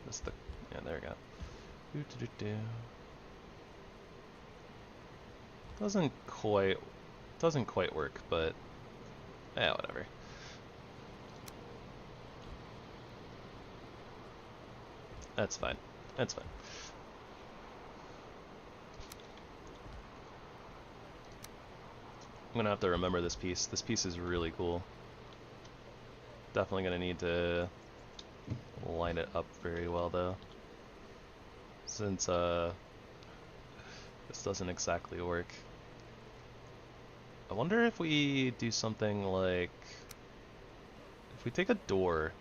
that's the, yeah, there we go. Doesn't quite work, but yeah, whatever. That's fine. That's fine. I'm gonna have to remember this piece. This piece is really cool. Definitely gonna need to line it up very well though, since this doesn't exactly work. I wonder if we do something like, if we take a door.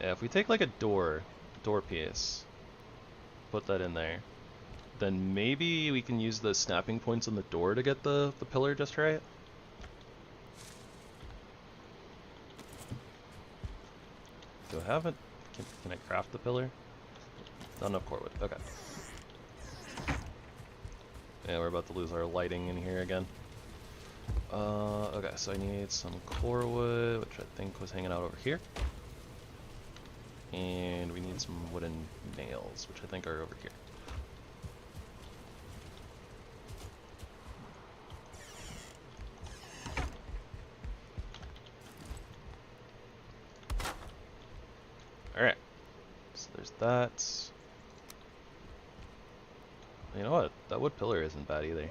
Yeah, if we take like a door piece, put that in there, then maybe we can use the snapping points on the door to get the pillar just right. Do I have it? Can I craft the pillar? Not enough core wood. Okay. Yeah, we're about to lose our lighting in here again. Okay, so I need some core wood, which I think was hanging out over here. And we need some wooden nails, which I think are over here. Alright, so there's that. You know what? That wood pillar isn't bad either.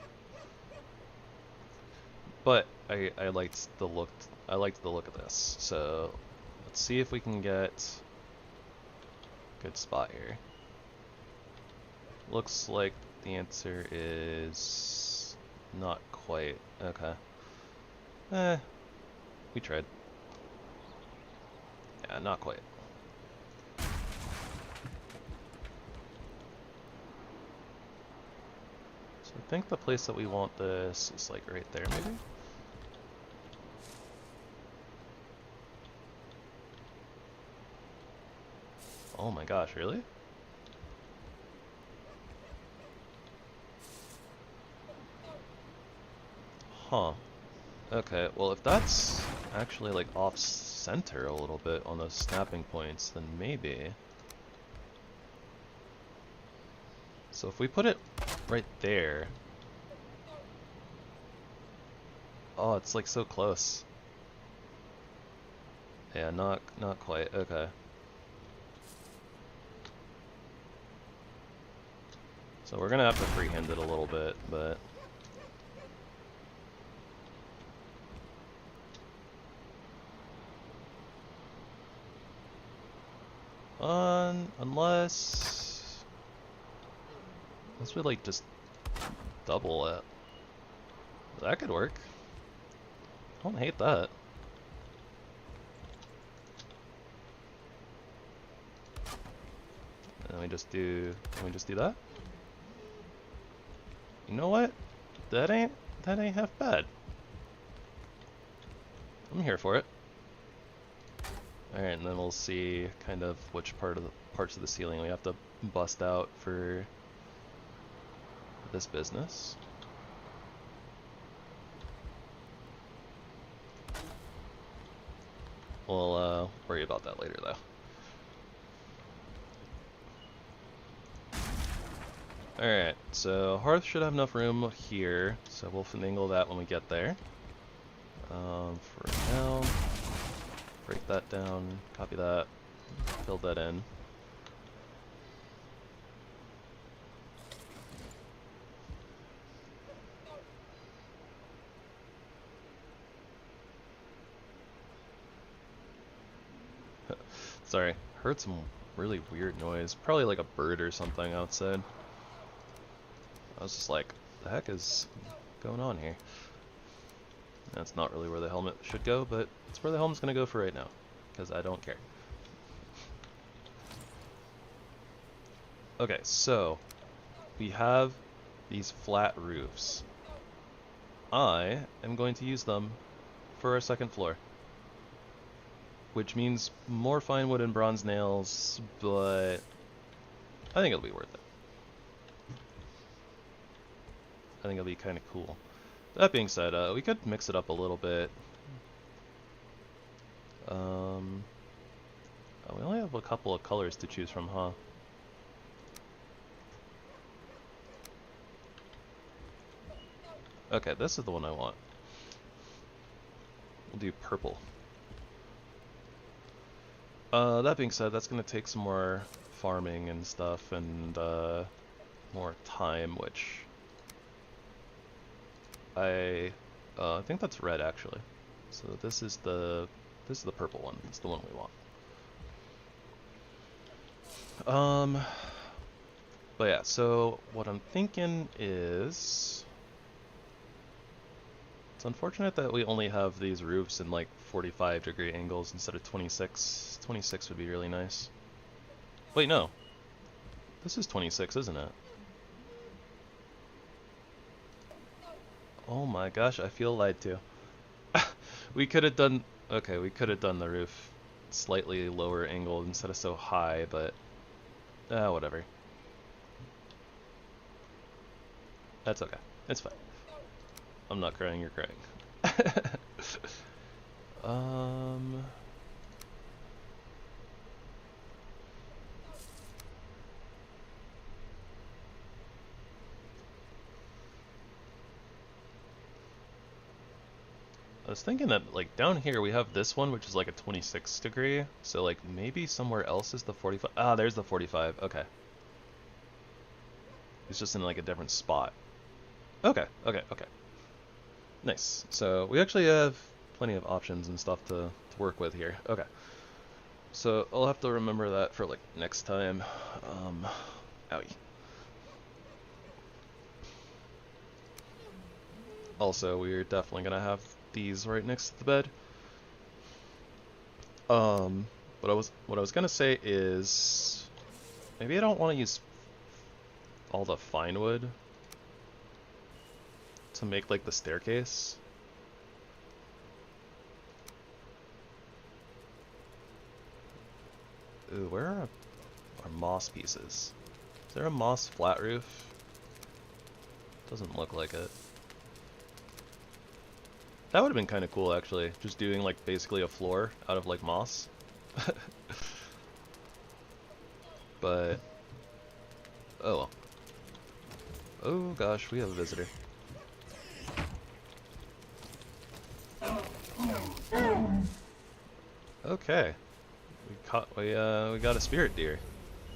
But I liked the look. I liked the look of this. So let's see if we can get a good spot here. Looks like the answer is not quite. Okay. We tried. Yeah, not quite. So I think the place that we want this is like right there, maybe? Oh my gosh, really? Huh. Okay, well if that's actually like off-center a little bit on those snapping points, then maybe. So if we put it right there. Oh, it's like so close. Yeah, not quite. Okay. So we're gonna have to freehand it a little bit, but unless we like just double it. That could work. I don't hate that. And we just do, can we just do that? You know what? That ain't half bad. I'm here for it. Alright, and then we'll see kind of which parts of the ceiling we have to bust out for this business. We'll worry about that later though. Alright, so hearth should have enough room here, so we'll finagle that when we get there. For now, break that down, copy that, build that in. Sorry, heard some really weird noise, probably like a bird or something outside. I was just like, what the heck is going on here? That's not really where the helmet should go, but it's where the helmet's gonna go for right now, because I don't care. Okay, so we have these flat roofs. I am going to use them for our second floor, which means more fine wood and bronze nails, but I think it'll be worth it. I think it'll be kind of cool. That being said, we could mix it up a little bit. We only have a couple of colors to choose from, huh? Okay, this is the one I want. We'll do purple. That being said, that's going to take some more farming and stuff and more time, which I think that's red actually. So this is the purple one. It's the one we want. But yeah, so what I'm thinking is, it's unfortunate that we only have these roofs in like 45-degree angles instead of 26. 26 would be really nice. Wait, no. This is 26, isn't it? Oh my gosh, I feel lied to. We could have done... Okay, we could have done the roof slightly lower angled instead of so high, but... whatever. That's okay. It's fine. I'm not crying, you're crying. I was thinking that, like, down here we have this one, which is like a 26 degree, so, like, maybe somewhere else is the 45. Ah, there's the 45. Okay. It's just in, like, a different spot. Okay, okay, okay. Nice. So, we actually have plenty of options and stuff to work with here. Okay. So, I'll have to remember that for, like, next time. Owie. Also, we're definitely gonna have these right next to the bed. What I was gonna say is, maybe I don't want to use all the fine wood to make like the staircase. Ooh, where are our moss pieces? Is there a moss flat roof? Doesn't look like it. That would have been kind of cool, actually. Just doing, like, basically a floor out of, like, moss. But... oh well. Oh gosh, we have a visitor. Okay. We got a spirit deer.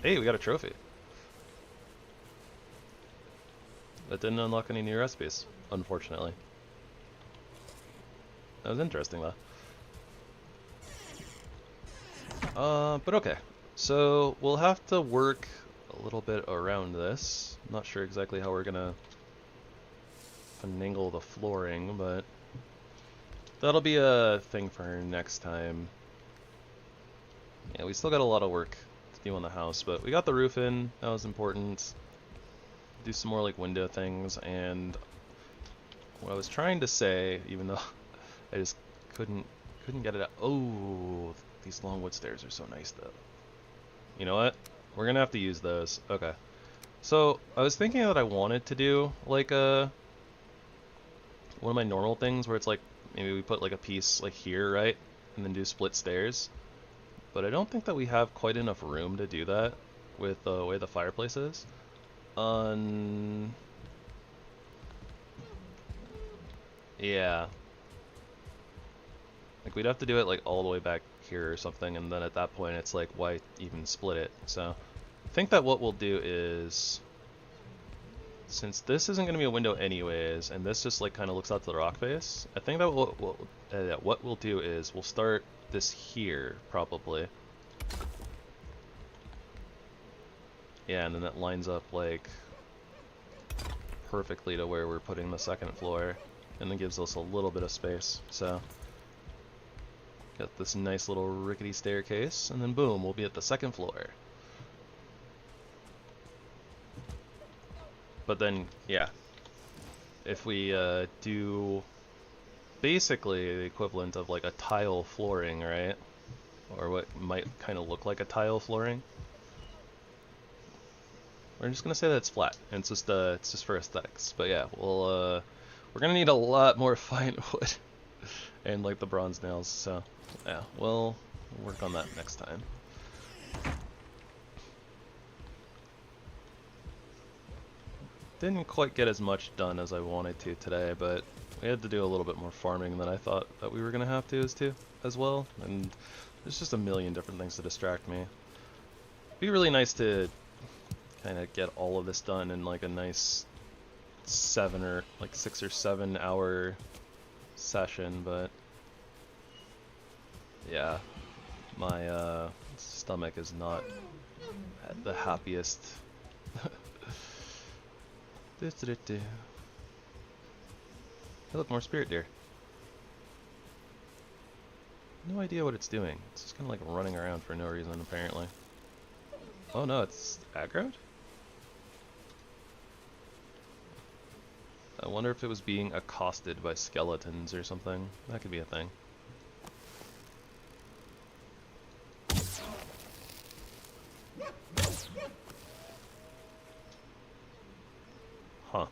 Hey, we got a trophy. That didn't unlock any new recipes, unfortunately. That was interesting, though. But okay. So, we'll have to work a little bit around this. I'm not sure exactly how we're gonna finagle the flooring, but that'll be a thing for next time. Yeah, we still got a lot of work to do on the house, but we got the roof in. That was important. Do some more, like, window things, and what I was trying to say, even though I just couldn't get it out. Oh, these long wood stairs are so nice, though. You know what? We're gonna have to use those. Okay. So, I was thinking that I wanted to do, like, one of my normal things where it's like, maybe we put, like, a piece, like, here, right? And then do split stairs. But I don't think that we have quite enough room to do that with the way the fireplace is. Yeah. Like, we'd have to do it, like, all the way back here or something, and then at that point it's like, why even split it? So, I think that what we'll do is, since this isn't going to be a window anyways, and this just, like, kind of looks out to the rock face, I think that what we'll do is, we'll start this here, probably. Yeah, and then that lines up, like, perfectly to where we're putting the second floor. and it gives us a little bit of space. So got this nice little rickety staircase, and then boom, we'll be at the second floor. But then, yeah, if we do basically the equivalent of like a tile flooring, right? Or what might kind of look like a tile flooring. We're just gonna say that it's flat, and it's just for aesthetics. But yeah, we're gonna need a lot more fine wood and like the bronze nails. So yeah, we'll work on that next time. Didn't quite get as much done as I wanted to today, but we had to do a little bit more farming than I thought that we were gonna have to as well. And there's just a million different things to distract me. It'd be really nice to kind of get all of this done in like a nice 6 or 7 hour session, but yeah, my stomach is not at the happiest. Hey, look, more spirit deer. No idea what it's doing. It's just kind of like running around for no reason, apparently. Oh no, it's aggroed? I wonder if it was being accosted by skeletons or something. That could be a thing. Huh.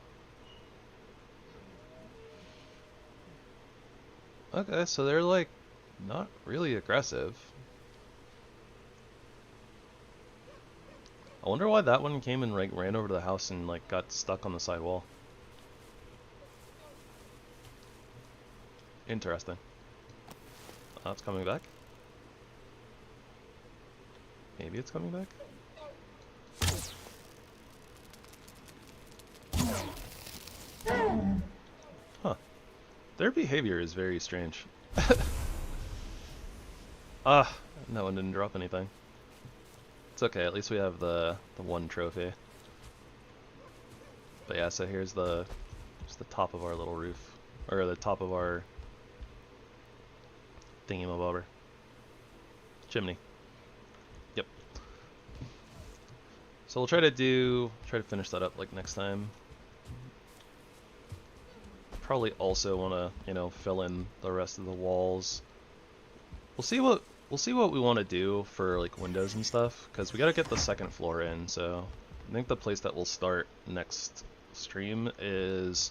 Okay, so they're like not really aggressive. I wonder why that one came and like ran over to the house and like got stuck on the side wall. Interesting. Oh, it's coming back. Maybe it's coming back. Huh. Their behavior is very strange. Ah, that one didn't drop anything. It's okay, at least we have the one trophy. But yeah, so here's just the top of our little roof, or the top of our thingy-mabobber. Chimney. Yep. So we'll try to finish that up like next time. Probably also want to, you know, fill in the rest of the walls. We'll see what we want to do for like windows and stuff, because we got to get the second floor in. So I think the place that we'll start next stream is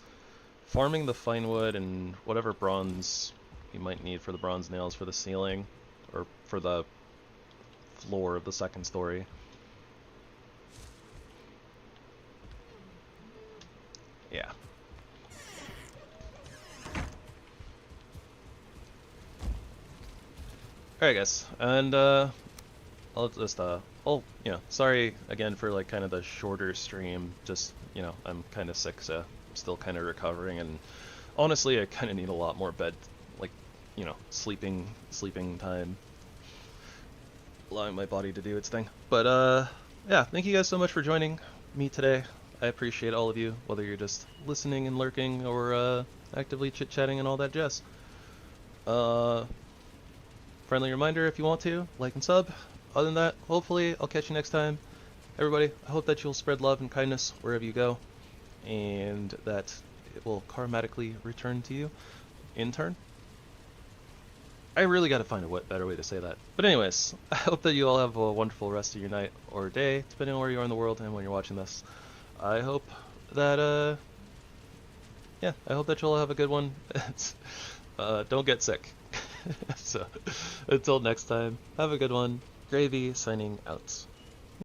farming the fine wood and whatever bronze you might need for the bronze nails for the ceiling or for the floor of the second story. Yeah. Alright guys, and I'll just sorry again for like kind of the shorter stream. Just, you know, I'm kind of sick, so I'm still kind of recovering, and honestly I kind of need a lot more bed, like, you know, sleeping time, allowing my body to do its thing. But yeah, thank you guys so much for joining me today. I appreciate all of you, whether you're just listening and lurking or actively chit-chatting and all that jazz. Friendly reminder, if you want to, like and sub. Other than that, hopefully I'll catch you next time. Everybody, I hope that you'll spread love and kindness wherever you go, and that it will karmatically return to you in turn. I really got to find a better way to say that. But anyways, I hope that you all have a wonderful rest of your night or day, depending on where you are in the world and when you're watching this. I hope that, yeah, I hope that you'll have a good one. Don't get sick. So, until next time, have a good one. Gravy signing out.